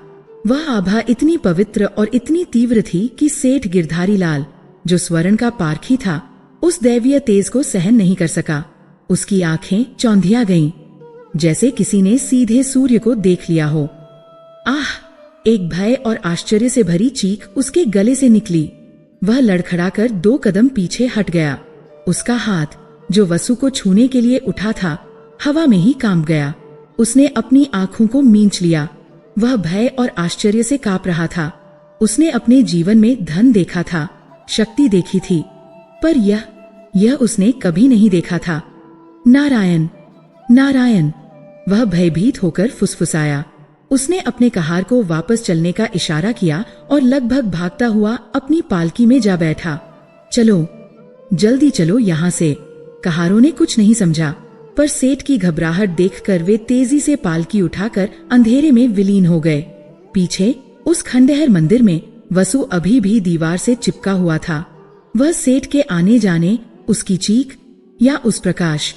वह आभा इतनी पवित्र और इतनी तीव्र थी कि सेठ गिरधारी लाल, जो स्वर्ण का पारखी था, उस दैवीय तेज को सहन नहीं कर सका। उसकी आंखें चौंधिया गईं, जैसे किसी ने सीधे सूर्य को देख लिया हो। आह! एक भय और आश्चर्य से भरी चीख उसके गले से निकली। वह लड़खड़ाकर 2 कदम पीछे हट गया। उसका हाथ, जो वसु को छूने के लिए उठा था, हवा में ही कांप गया। उसने अपनी आंखों को मींच लिया। वह भय और आश्चर्य से कांप रहा था। उसने अपने जीवन में धन देखा था, शक्ति देखी थी, पर यह उसने कभी नहीं देखा था। नारायण, नारायण! वह भयभीत होकर फुसफुसाया। उसने अपने कहार को वापस चलने का इशारा किया और लगभग भागता हुआ अपनी पालकी में जा बैठा। चलो, जल्दी चलो यहां से। कहारों ने कुछ नहीं समझा, पर सेठ की घबराहट देखकर वे तेजी से पालकी उठाकर अंधेरे में विलीन हो गए। पीछे उस खंडहर मंदिर में वसु अभी भी दीवार से चिपका हुआ था। वह सेठ के आने जाने, उसकी चीख या उस प्रकाश,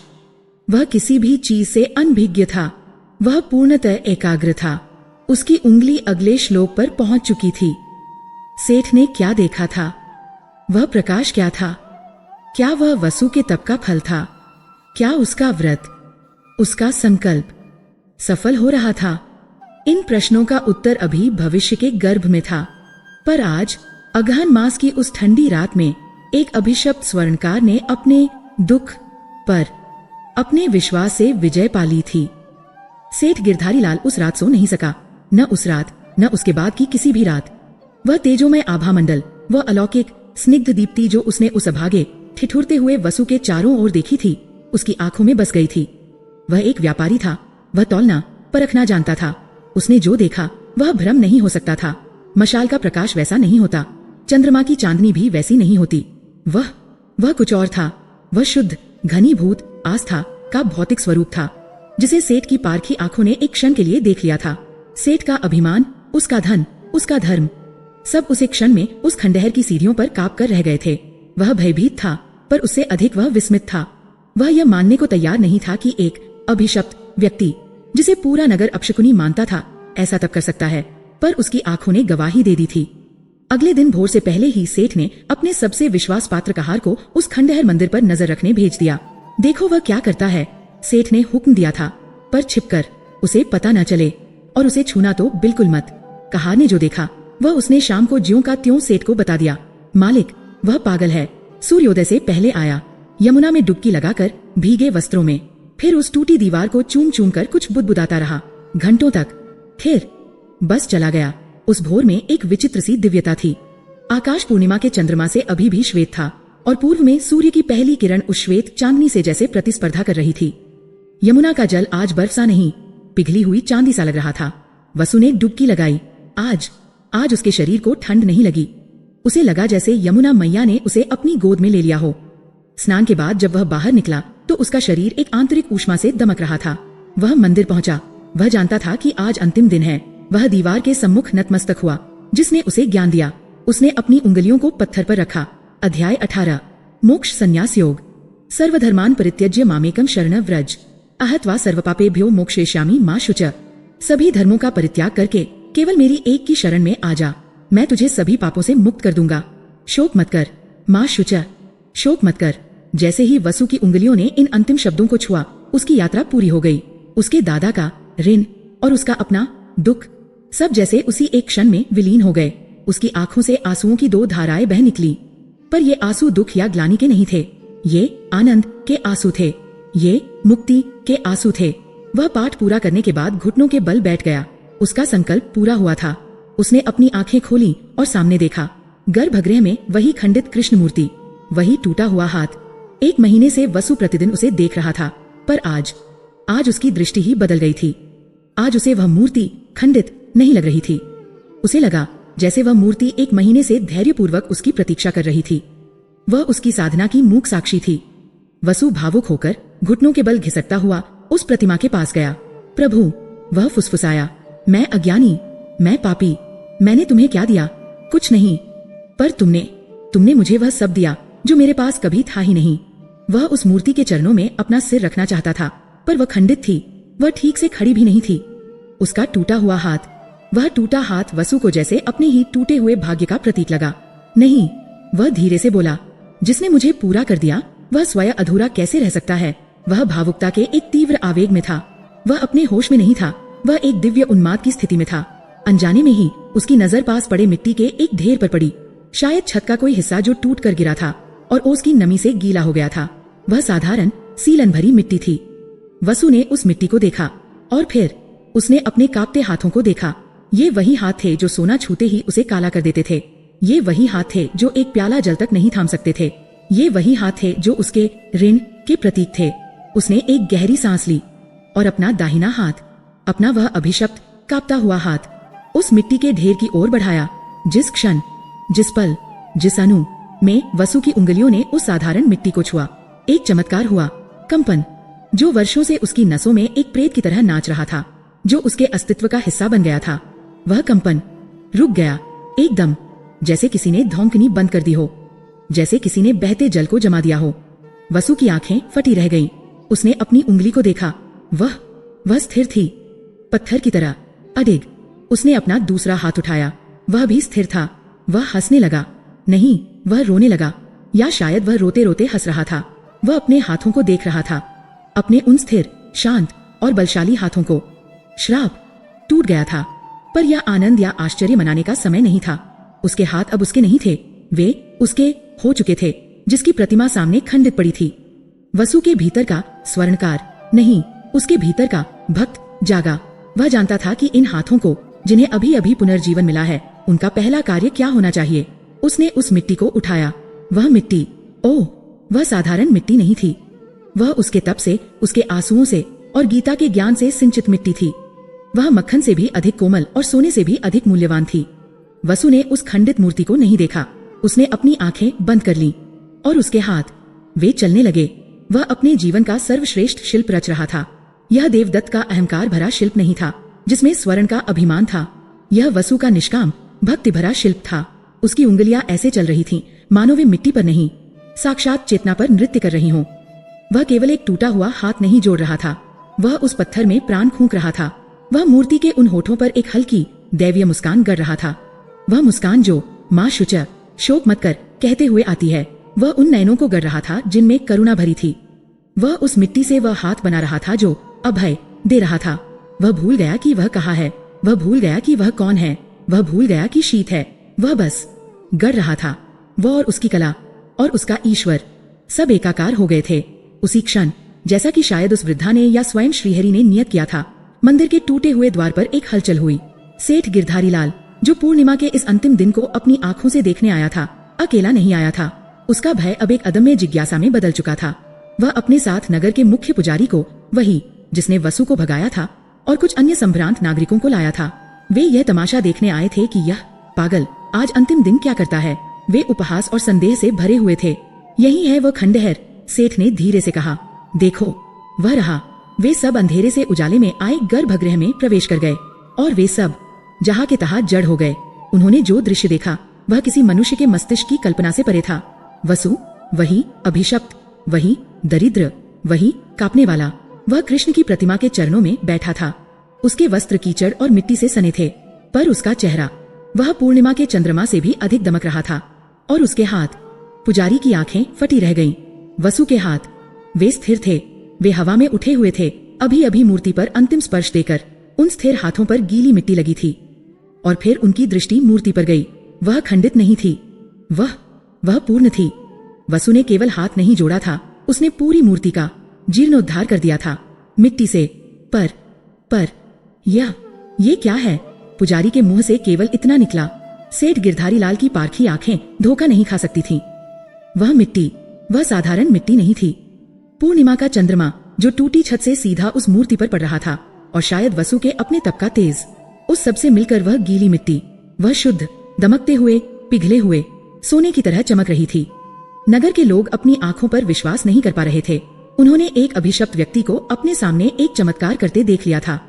वह किसी भी चीज से अनभिज्ञ था। वह पूर्णतः एकाग्र था। उसकी उंगली अगले श्लोक पर पहुंच चुकी थी। सेठ ने क्या देखा था? वह प्रकाश क्या था? क्या वह वसु के तप का फल था? क्या उसका व्रत, उसका संकल्प सफल हो रहा था? इन प्रश्नों का उत्तर अभी भविष्य के गर्भ में था। पर आज अगहन मास की उस ठंडी रात में एक अभिशप्त स्वर्णकार ने अपने दुख पर अपने विश्वास से विजय पा ली थी। सेठ गिरधारी लाल उस रात सो नहीं सका, न उस रात, न उसके बाद की किसी भी रात। वह तेजोमय आभा मंडल, वह अलौकिक स्निग्ध दीप्ति जो उसने उस अभागे ठिठुरते हुए वसु के चारों ओर देखी थी, उसकी आंखों में बस गई थी। वह एक व्यापारी था। वह तौलना परखना जानता था। उसने जो देखा वह भ्रम नहीं हो सकता था। मशाल का प्रकाश वैसा नहीं होता, चंद्रमा की चांदनी भी वैसी नहीं होती। वह कुछ और था। वह शुद्ध, घनीभूत आस्था का भौतिक स्वरूप था, जिसे सेठ की पारखी आंखों ने एक क्षण के लिए देख लिया था। सेठ का अभिमान, उसका धन, उसका धर्म, सब उस एक क्षण में उस खंडहर की सीढ़ियों पर कांप कर रह गए थे। वह भयभीत था, पर उससे अधिक वह विस्मित था। वह यह मानने को तैयार नहीं था कि एक अभिशप्त व्यक्ति जिसे पूरा नगर अपशकुनी मानता था ऐसा तब कर सकता है, पर उसकी आंखों ने गवाही दे दी थी। अगले दिन भोर से पहले ही सेठ ने अपने सबसे विश्वास पात्र कहार को उस खंडहर मंदिर पर नजर रखने भेज दिया। देखो वह क्या करता है। सेठ ने हुक्म दिया था, पर छिपकर, उसे पता न चले, और उसे छूना तो बिल्कुल मत। कहार ने जो देखा वह उसने शाम को ज्यों का त्यों सेठ को बता दिया। मालिक, वह पागल है। सूर्योदय से पहले आया, यमुना में डुबकी लगाकर भीगे वस्त्रों में, फिर उस टूटी दीवार को चूम चूम कर कुछ बुदबुदाता रहा घंटों तक, फिर बस चला गया। उस भोर में एक विचित्र सी दिव्यता थी। आकाश पूर्णिमा के चंद्रमा से अभी भी श्वेत था और पूर्व में सूर्य की पहली किरण उस श्वेत चांदनी से जैसे प्रतिस्पर्धा कर रही थी। यमुना का जल आज बर्फ सा नहीं, पिघली हुई चांदी सा लग रहा था। वसु ने डुबकी लगाई। आज उसके शरीर को ठंड नहीं लगी। उसे लगा जैसे यमुना मैया ने उसे अपनी गोद में ले लिया हो। स्नान के बाद जब वह बाहर निकला तो उसका शरीर एक आंतरिक ऊष्मा से दमक रहा था। वह मंदिर पहुंचा। वह जानता था कि आज अंतिम दिन है। वह दीवार के सम्मुख नतमस्तक हुआ जिसने उसे ज्ञान दिया। उसने अपनी उंगलियों को पत्थर पर रखा। अध्याय 18 मोक्ष संन्यास योग। सर्वधर्मान परित्यज्य मामेकं शरणं व्रज अहत्वा सर्वपापेभ्यो मोक्षयिष्यामि मा शुच। सभी धर्मों का परित्याग करके केवल मेरी एक की शरण में आ जा, मैं तुझे सभी पापों से मुक्त कर दूंगा। शोक मत कर मां शुच, शोक मत कर। जैसे ही वसु की उंगलियों ने इन अंतिम शब्दों को छुआ, उसकी यात्रा पूरी हो गई। उसके दादा का ऋण और उसका अपना दुख सब जैसे उसी एक क्षण में विलीन हो गए। उसकी आंखों से आंसुओं की 2 धाराएं बह निकली, पर ये आंसू दुख या ग्लानि के नहीं थे। ये आनंद के आंसू थे, ये मुक्ति के आंसू थे। वह पाठ पूरा करने के बाद घुटनों के बल बैठ गया। उसका संकल्प पूरा हुआ था। उसने अपनी आंखें खोली और सामने देखा। गर्भगृह में वही खंडित कृष्ण मूर्ति, वही टूटा हुआ हाथ। 1 महीने से वसु प्रतिदिन उसे देख रहा था, पर आज उसकी दृष्टि ही बदल गई थी। आज उसे वह मूर्ति खंडित नहीं लग रही थी। उसे लगा जैसे वह मूर्ति 1 महीने से धैर्यपूर्वक उसकी प्रतीक्षा कर रही थी। वह उसकी साधना की मूक साक्षी थी। वसु भावुक होकर घुटनों के बल घिसकता हुआ उस प्रतिमा के पास गया। प्रभु, वह फुसफुसाया, मैं अज्ञानी, मैं पापी, मैंने तुम्हें क्या दिया? कुछ नहीं, पर तुमने मुझे वह सब दिया जो मेरे पास कभी था ही नहीं। वह उस मूर्ति के चरणों में अपना सिर रखना चाहता था, पर वह खंडित थी। वह ठीक से खड़ी भी नहीं थी। उसका टूटा हुआ हाथ, वह टूटा हाथ वसु को जैसे अपने ही टूटे हुए भाग्य का प्रतीक लगा। नहीं, वह धीरे से बोला, जिसने मुझे पूरा कर दिया वह स्वयं अधूरा कैसे रह सकता है? वह भावुकता के एक तीव्र आवेग में था। वह अपने होश में नहीं था। वह एक दिव्य उन्माद की स्थिति में था। अनजाने में ही उसकी नजर पास पड़े मिट्टी के एक ढेर पर पड़ी। शायद छत का कोई हिस्सा जो टूट कर गिरा था और ओस की नमी से गीला हो गया था। वह साधारण सीलन भरी मिट्टी थी। वसु ने उस मिट्टी को देखा और फिर उसने अपने कांपते हाथों को देखा। ये वही हाथ थे जो सोना छूते ही उसे काला कर देते थे। ये वही हाथ थे जो एक प्याला जल तक नहीं थाम सकते थे। ये वही हाथ थे जो उसके ऋण के प्रतीक थे। उसने एक गहरी सांस ली और अपना दाहिना हाथ, अपना वह अभिशप्त कांपता हुआ हाथ उस मिट्टी के ढेर की ओर बढ़ाया। जिस क्षण, जिस पल, जिस अणु में वसु की उंगलियों ने उस साधारण मिट्टी को छुआ, एक चमत्कार हुआ। कंपन जो वर्षों से उसकी नसों में एक प्रेत की तरह नाच रहा था, जो उसके अस्तित्व का हिस्सा बन गया था, वह कंपन रुक गया एकदम, जैसे किसी ने धौंकनी बंद कर दी हो, जैसे किसी ने बहते जल को जमा दिया हो। वसु की आंखें फटी रह गईं। उसने अपनी उंगली को देखा। वह स्थिर थी, पत्थर की तरह अडिग। उसने अपना दूसरा हाथ उठाया, वह भी स्थिर था। वह हंसने लगा, नहीं, वह रोने लगा, या शायद वह रोते रोते हंस रहा था। वह अपने हाथों को देख रहा था, अपने उन स्थिर, शांत और बलशाली हाथों को। श्राप टूट गया था, पर यह आनंद या आश्चर्य मनाने का समय नहीं था। उसके हाथ अब उसके नहीं थे, वे उसके हो चुके थे, जिसकी प्रतिमा सामने खंडित पड़ी थी। वसु के भीतर का स्वर्णकार नहीं, उसके भीतर का भक्त जागा। वह जानता था कि इन हाथों को, जिन्हें अभी अभी पुनर्जीवन मिला है, उनका पहला कार्य क्या होना चाहिए। उसने उस मिट्टी को उठाया। वह मिट्टी, ओह, वह साधारण मिट्टी नहीं थी। वह उसके तप से, उसके आंसुओं से और गीता के ज्ञान से सिंचित मिट्टी थी। वह मक्खन से भी अधिक कोमल और सोने से भी अधिक मूल्यवान थी। वसु ने उस खंडित मूर्ति को नहीं देखा। उसने अपनी आंखें बंद कर ली और उसके हाथ, वे चलने लगे। वह अपने जीवन का सर्वश्रेष्ठ शिल्प रच रहा था। यह देवदत्त का अहंकार भरा शिल्प नहीं था, जिसमें स्वर्ण का अभिमान था। यह वसु का निष्काम भक्ति भरा शिल्प था। उसकी उंगलियां ऐसे चल रही थीं, मानो वे मिट्टी पर नहीं, साक्षात चेतना पर नृत्य कर रही हों। वह केवल एक टूटा हुआ हाथ नहीं जोड़ रहा था, वह उस पत्थर में प्राण फूंक रहा था। वह मूर्ति के उन होठों पर एक हल्की दैवीय मुस्कान गढ़ रहा था। वह मुस्कान जो माँ शुच शोक मत कर कहते हुए आती है, वह उन नयनों को गढ़ रहा था जिनमें करुणा भरी थी। वह उस मिट्टी से वह हाथ बना रहा था जो अभय दे रहा था। वह भूल गया कि वह कहाँ है, वह भूल गया कि वह कौन है, वह भूल गया कि शीत है। वह बस गढ़ रहा था। वह और उसकी कला और उसका ईश्वर सब एकाकार हो गए थे उसी क्षण, जैसा कि शायद उस वृद्धा ने या स्वयं श्रीहरि ने नियत किया था। मंदिर के टूटे हुए द्वार पर एक हलचल हुई। सेठ गिरधारी लाल, जो पूर्णिमा के इस अंतिम दिन को अपनी आंखों से देखने आया था, अकेला नहीं आया था। उसका भय अब एक अदम्य जिज्ञासा में बदल चुका था। वह अपने साथ नगर के मुख्य पुजारी को, वही जिसने वसु को भगाया था, और कुछ अन्य संभ्रांत नागरिकों को लाया था। वे यह तमाशा देखने आए थे कि यह पागल आज अंतिम दिन क्या करता है। वे उपहास और संदेह से भरे हुए थे। यही है वह खंडहर, सेठ ने धीरे से कहा। देखो, वह रहा। वे सब अंधेरे से उजाले में आए गर्भगृह में प्रवेश कर गए और वे सब जहाँ के तहाँ जड़ हो गए। उन्होंने जो दृश्य देखा वह किसी मनुष्य के मस्तिष्क की कल्पना से परे था। वसु, वही अभिशप्त, वही दरिद्र, वही कांपने वाला, वह कृष्ण की प्रतिमा के चरणों में बैठा था। उसके वस्त्र कीचड़ और मिट्टी से सने थे, पर उसका चेहरा वह पूर्णिमा के चंद्रमा से भी अधिक दमक रहा था। और उसके हाथ, पुजारी की आंखें फटी रह गईं। वसु के हाथ, वे स्थिर थे, वे हवा में उठे हुए थे। अभी अभी मूर्ति पर अंतिम स्पर्श देकर उन स्थिर हाथों पर गीली मिट्टी लगी थी और फिर उनकी दृष्टि मूर्ति पर गई। वह खंडित नहीं थी, वह पूर्ण थी। वसु ने केवल हाथ नहीं जोड़ा था, उसने पूरी मूर्ति का जीर्णोद्धार कर दिया था मिट्टी से। पर ये क्या है? पुजारी के मुंह से केवल इतना निकला। सेठ गिरधारी लाल की पारखी आंखें धोखा नहीं खा सकती थीं। वह मिट्टी, वह साधारण मिट्टी नहीं थी। पूर्णिमा का चंद्रमा जो टूटी छत से सीधा उस मूर्ति पर पड़ रहा था, और शायद वसु के अपने तप का तेज, उस सब से मिलकर वह गीली मिट्टी, वह शुद्ध, दमकते हुए, पिघले हुए सोने की तरह चमक रही थी। नगर के लोग अपनी आंखों पर विश्वास नहीं कर पा रहे थे। उन्होंने एक अभिशप्त व्यक्ति को अपने सामने एक चमत्कार करते देख लिया था।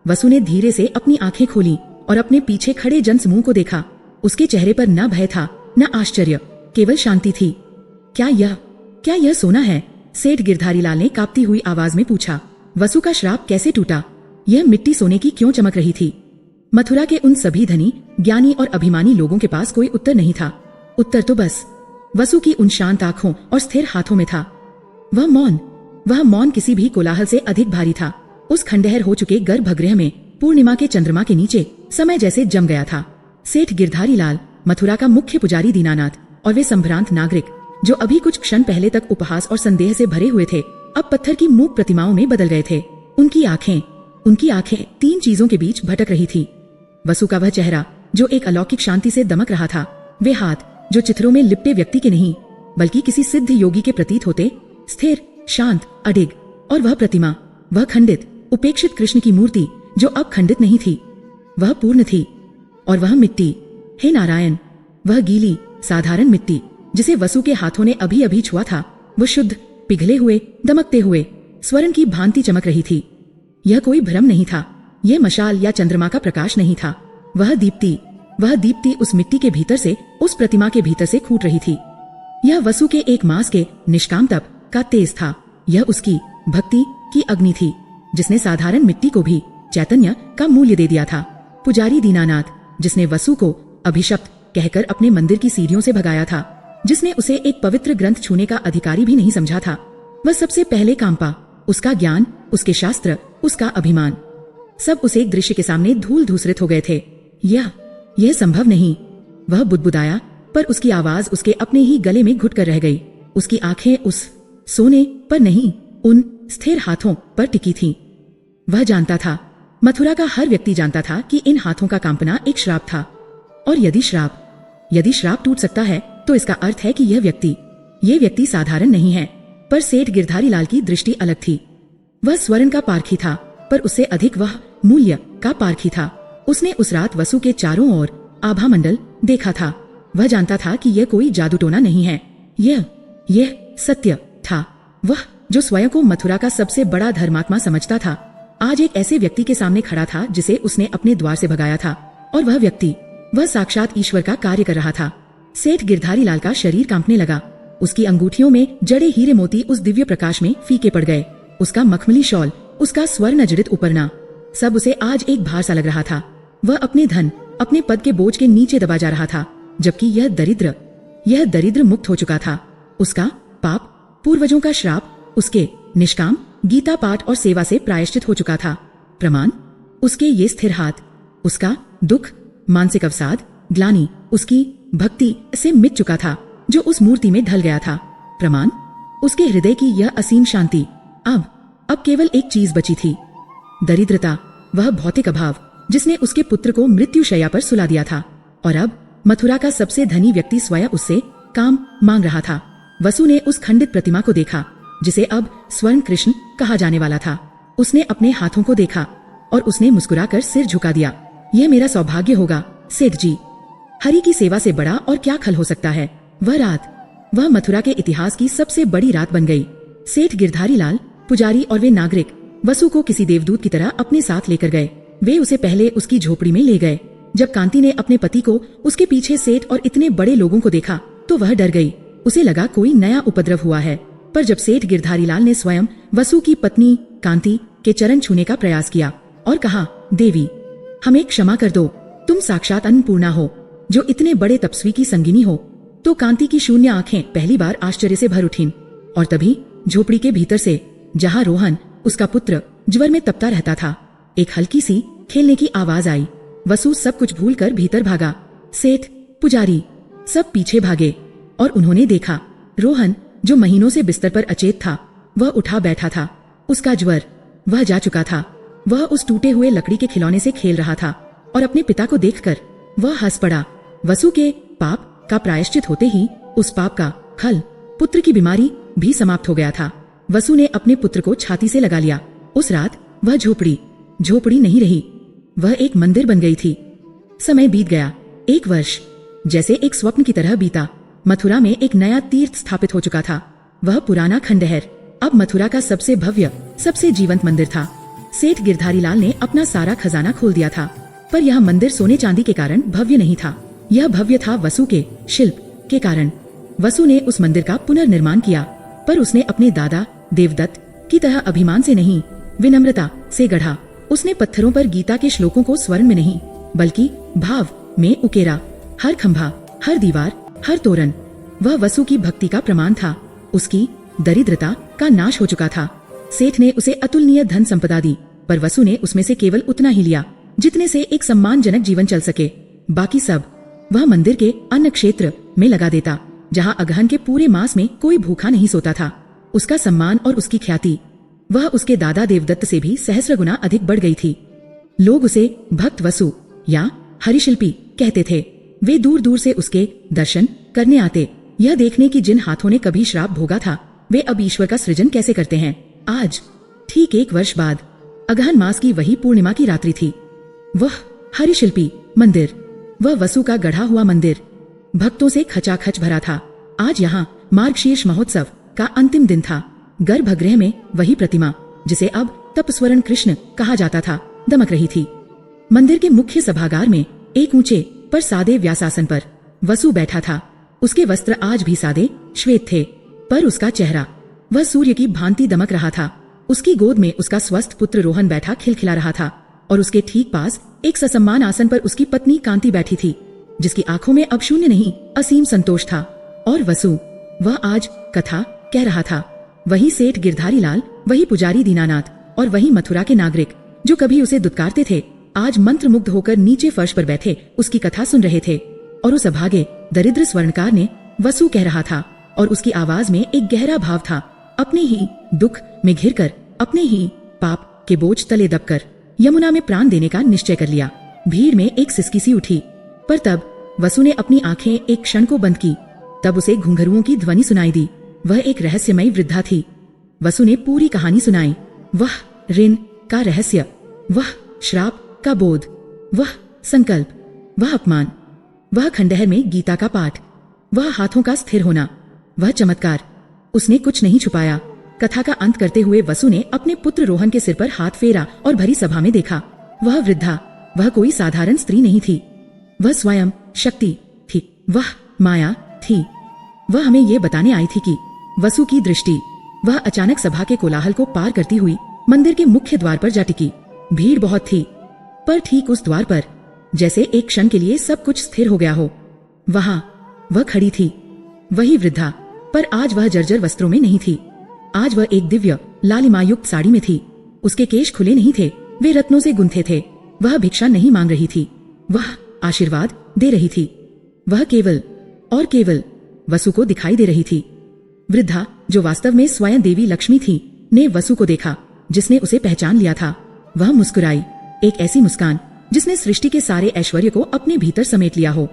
वसु ने धीरे से अपनी आंखें खोली और अपने पीछे खड़े जनसमूह को देखा। उसके चेहरे पर न भय था, न आश्चर्य, केवल शांति थी। क्या यह सोना है? सेठ गिरधारी लाल ने कांपती हुई आवाज में पूछा। वसु का श्राप कैसे टूटा? यह मिट्टी सोने की क्यों चमक रही थी? मथुरा के उन सभी धनी, ज्ञानी और अभिमानी लोगों के पास कोई उत्तर नहीं था। उत्तर तो बस वसु की उन शांत आंखों और स्थिर हाथों में था। वह मौन किसी भी कोलाहल से अधिक भारी था। उस खंडहर हो चुके गर्भगृह में पूर्णिमा के चंद्रमा के नीचे समय जैसे जम गया था। सेठ गिरधारी लाल, मथुरा का मुख्य पुजारी दीनानाथ और वे संभ्रांत नागरिक जो अभी कुछ क्षण पहले तक उपहास और संदेह से भरे हुए थे, अब पत्थर की मूक प्रतिमाओं में बदल गए थे। उनकी आंखें तीन चीजों के बीच भटक रही थी। वसु का वह चेहरा जो एक अलौकिक शांति से दमक रहा था, वे हाथ जो चित्रों में लिपटे व्यक्ति के नहीं बल्कि किसी सिद्ध योगी के प्रतीत होते, स्थिर, शांत, अडिग, और वह प्रतिमा, वह खंडित, उपेक्षित कृष्ण की मूर्ति जो अब खंडित नहीं थी, वह पूर्ण थी। और वह मिट्टी, हे नारायण, वह गीली साधारण मिट्टी जिसे वसु के हाथों ने अभी अभी छुआ था, वह शुद्ध, पिघले हुए, दमकते हुए स्वर्ण की भांति चमक रही थी। यह कोई भ्रम नहीं था, यह मशाल या चंद्रमा का प्रकाश नहीं था। वह दीप्ति उस मिट्टी के भीतर से, उस प्रतिमा के भीतर से फूट रही थी। यह वसु के एक मास के निष्काम तप का तेज था। यह उसकी भक्ति की अग्नि थी जिसने साधारण मिट्टी को भी चैतन्य का मूल्य दे दिया था। पुजारी दीनानाथ, जिसने वसु को अभिशप्त कहकर अपने मंदिर की सीढ़ियों से भगाया था, जिसने उसे एक पवित्र ग्रंथ छूने का अधिकारी भी नहीं समझा था, वह सबसे पहले कांपा। उसका ज्ञान, उसके शास्त्र, उसका अभिमान, सब उस एक दृश्य के सामने धूल धूसरित हो गए थे। यह संभव नहीं, वह बुदबुदाया, पर उसकी आवाज उसके अपने ही गले में घुट कर रह गई। उसकी आंखें उस सोने पर नहीं, उन स्थिर हाथों पर टिकी थीं। वह जानता था, मथुरा का हर व्यक्ति जानता था कि इन हाथों का कांपना एक श्राप था। और यदि श्राप टूट सकता है तो इसका अर्थ है कि यह व्यक्ति साधारण नहीं है। पर सेठ गिरधारी लाल की दृष्टि अलग थी। वह स्वर्ण का पारखी था, पर उससे अधिक वह मूल्य का पारखी था। उसने उस रात वसु के चारों ओर आभा मंडल देखा था। वह जानता था कि यह कोई जादू टोना नहीं है, यह सत्य था। वह जो स्वयं को मथुरा का सबसे बड़ा धर्मात्मा समझता था, आज एक ऐसे व्यक्ति के सामने खड़ा था जिसे उसने अपने द्वार से भगाया था। और वह व्यक्ति, वह साक्षात ईश्वर का कार्य कर रहा था। सेठ गिरधारी लाल का शरीर कांपने लगा। उसकी अंगूठियों में जड़े हीरे मोती उस दिव्य प्रकाश में फीके पड़ गए। उसका मखमली शॉल उसका स्वर्ण जड़ित उपरना, सब उसे आज एक भार सा लग रहा था। वह अपने धन, अपने पद के बोझ के नीचे दबा जा रहा था, जबकि यह दरिद्र मुक्त हो चुका था। उसका पाप, पूर्वजों का श्राप, उसके निष्काम गीता पाठ और सेवा से प्रायश्चित हो चुका था। प्रमाण, उसके ये स्थिर हाथ, उसका दुख, मानसिक अवसाद, ग्लानि, उसकी भक्ति से मिट चुका था जो उस मूर्ति में ढल गया था। प्रमाण, उसके हृदय की यह असीम शांति। अब केवल एक चीज बची थी, दरिद्रता, वह भौतिक अभाव जिसने उसके पुत्र को मृत्युशैया पर सुला दिया था। और अब मथुरा का सबसे धनी व्यक्ति स्वयं उससे काम मांग रहा था। वसु ने उस खंडित प्रतिमा को देखा जिसे अब स्वर्ण कृष्ण कहा जाने वाला था। उसने अपने हाथों को देखा और उसने मुस्कुराकर सिर झुका दिया। यह मेरा सौभाग्य होगा सेठ जी, हरि की सेवा से बड़ा और क्या खल हो सकता है। वह मथुरा के इतिहास की सबसे बड़ी रात बन गई। सेठ गिरधारी लाल, पुजारी और वे नागरिक वसु को किसी देवदूत की तरह अपने साथ लेकर गए। वे उसे पहले उसकी झोपड़ी में ले गए। जब कांति ने अपने पति को, उसके पीछे सेठ और इतने बड़े लोगों को देखा तो वह डर गई। उसे लगा कोई नया उपद्रव हुआ है। पर जब सेठ गिरधारी लाल ने स्वयं वसु की पत्नी कांति के चरण छूने का प्रयास किया और कहा, देवी हमें क्षमा कर दो, तुम साक्षात अन्नपूर्णा हो जो इतने बड़े तपस्वी की संगिनी हो, तो कांति की शून्य आंखें पहली बार आश्चर्य से भर उठीं। और तभी झोपड़ी के भीतर से, जहाँ रोहन उसका पुत्र ज्वर में तपता रहता था, एक हल्की सी खेलने की आवाज आई। वसु सब कुछ भूलकर भीतर भागा। सेठ, पुजारी सब पीछे भागे और उन्होंने देखा रोहन, जो महीनों से बिस्तर पर अचेत था, वह उठा बैठा था। उसका ज्वर वह जा चुका था। वह उस टूटे हुए लकड़ी के खिलौने से खेल रहा था और अपने पिता को देखकर वह हंस पड़ा। वसु के पाप का प्रायश्चित होते ही उस पाप का खल, पुत्र की बीमारी भी समाप्त हो गया था। वसु ने अपने पुत्र को छाती से लगा लिया। उस रात वह झोपड़ी नहीं रही, वह एक मंदिर बन गई थी। समय बीत गया। 1 वर्ष जैसे एक स्वप्न की तरह बीता। मथुरा में एक नया तीर्थ स्थापित हो चुका था। वह पुराना खंडहर अब मथुरा का सबसे भव्य, सबसे जीवंत मंदिर था। सेठ गिरधारी लाल ने अपना सारा खजाना खोल दिया था, पर यह मंदिर सोने चांदी के कारण भव्य नहीं था। यह भव्य था वसु के शिल्प के कारण। वसु ने उस मंदिर का पुनर्निर्माण किया, पर उसने अपने दादा देवदत्त की तरह अभिमान से नहीं, विनम्रता से गढ़ा। उसने पत्थरों पर गीता के श्लोकों को स्वर्ण में नहीं, बल्कि भाव में उकेरा। हर खंभा, हर दीवार, हर तोरण वह वसु की भक्ति का प्रमाण था। उसकी दरिद्रता का नाश हो चुका था। सेठ ने उसे अतुलनीय धन संपदा दी, पर वसु ने उसमें से केवल उतना ही लिया जितने से एक सम्मानजनक जीवन चल सके। बाकी सब वह मंदिर के अन्न क्षेत्र में लगा देता, जहाँ अगहन के पूरे मास में कोई भूखा नहीं सोता था। उसका सम्मान और उसकी ख्याति वह उसके दादा देवदत्त से भी सहस्र गुना अधिक बढ़ गई थी। लोग उसे भक्त वसु या हरिशिल्पी कहते थे। वे दूर दूर से उसके दर्शन करने आते, यह देखने की जिन हाथों ने कभी श्राप भोगा था वे अब ईश्वर का सृजन कैसे करते हैं। आज ठीक 1 वर्ष बाद अगहन मास की वही पूर्णिमा की रात्रि थी। वह हरिशिल्पी मंदिर, वह वसु का गढ़ा हुआ मंदिर भक्तों से खचाखच भरा था। आज यहाँ मार्गशीर्ष महोत्सव का अंतिम दिन था। गर्भगृह में वही प्रतिमा, जिसे अब तपस्वरण कृष्ण कहा जाता था, दमक रही थी। मंदिर के मुख्य सभागार में एक ऊंचे पर सादे व्यासासन पर वसु बैठा था। उसके वस्त्र आज भी सादे श्वेत थे, पर उसका चेहरा वह सूर्य की भांति दमक रहा था। उसकी गोद में उसका स्वस्थ पुत्र रोहन बैठा खिलखिला रहा था और उसके ठीक पास एक ससम्मान आसन पर उसकी पत्नी कांति बैठी थी, जिसकी आंखों में अब शून्य नहीं असीम संतोष था। और वसु, वह आज कथा कह रहा था। वही सेठ गिरधारी लाल, वही पुजारी दीनानाथ और वही मथुरा के नागरिक जो कभी उसे दुत्कारते थे, आज मंत्रमुग्ध होकर नीचे फर्श पर बैठे उसकी कथा सुन रहे थे। और उस अभागे दरिद्र स्वर्णकार ने वसु कह रहा था, और उसकी आवाज में एक गहरा भाव था। अपने ही दुख में घिरकर, अपने ही पाप के बोझ तले दबकर यमुना में प्राण देने का निश्चय कर लिया। भीड़ में एक सिसकी सी उठी, पर तब वसु ने अपनी आंखें एक क्षण को बंद की। तब उसे घुंघरुओं की ध्वनि सुनाई दी। वह एक रहस्यमयी वृद्धा थी। वसु ने पूरी कहानी सुनाई। वह ऋण का रहस्य, वह श्राप का बोध, वह संकल्प, वह अपमान, वह खंडहर में गीता का पाठ, वह हाथों का स्थिर होना, वह चमत्कार। उसने कुछ नहीं छुपाया। कथा का अंत करते हुए वसु ने अपने पुत्र रोहन के सिर पर हाथ फेरा और भरी सभा में देखा। वह वृद्धा, वह कोई साधारण स्त्री नहीं थी, वह स्वयं शक्ति थी, वह माया थी। वह हमें ये बताने आई थी कि वसु की दृष्टि, वह अचानक सभा के कोलाहल को पार करती हुई मंदिर के मुख्य द्वार पर जा टिकी। भीड़ बहुत थी, पर ठीक उस द्वार पर, जैसे एक क्षण के लिए सब कुछ स्थिर हो गया हो, वहां वह खड़ी थी, वही वृद्धा। पर आज वह जर्जर वस्त्रों में नहीं थी। आज वह एक दिव्य लालिमायुक्त साड़ी में थी। उसके केश खुले नहीं थे, वे रत्नों से गुंथे थे। वह भिक्षा नहीं मांग रही थी, वह आशीर्वाद दे रही थी। वह केवल और केवल वसु को दिखाई दे रही थी। वृद्धा, जो वास्तव में स्वयं देवी लक्ष्मी थी, ने वसु को देखा, जिसने उसे पहचान लिया था। वह मुस्कुराई, एक ऐसी मुस्कान जिसने सृष्टि के सारे ऐश्वर्य को अपने भीतर समेट लिया हो।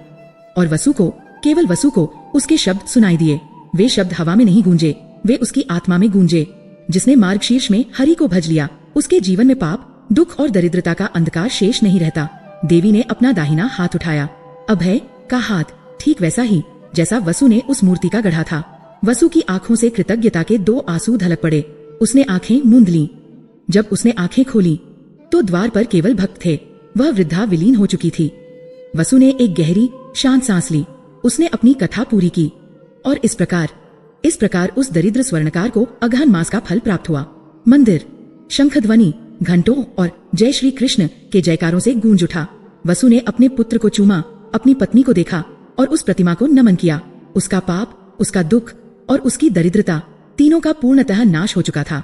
और वसु को, केवल वसु को, उसके शब्द सुनाई दिए। वे शब्द हवा में नहीं गूंजे, वे उसकी आत्मा में गूंजे। जिसने मार्गशीर्ष में हरि को भज लिया, उसके जीवन में पाप, दुख और दरिद्रता का अंधकार शेष नहीं रहता। देवी ने अपना दाहिना हाथ उठाया, अभय का हाथ, ठीक वैसा ही जैसा वसु ने उस मूर्ति का गढ़ा था। वसु की आंखों से कृतज्ञता के 2 आंसू ढलक पड़े। उसने आंखें मूंद लीं। जब उसने आंखें खोली तो द्वार पर केवल भक्त थे। वह वृद्धा विलीन हो चुकी थी। वसु ने एक गहरी शांत सांस ली। उसने अपनी कथा पूरी की और इस प्रकार उस दरिद्र स्वर्णकार को अगहन मास का फल प्राप्त हुआ। मंदिर शंखध्वनि, घंटों और जय श्री कृष्ण के जयकारों से गूंज उठा। वसु ने अपने पुत्र को चूमा, अपनी पत्नी को देखा और उस प्रतिमा को नमन किया। उसका पाप, उसका दुख और उसकी दरिद्रता, तीनों का पूर्णतः नाश हो चुका था।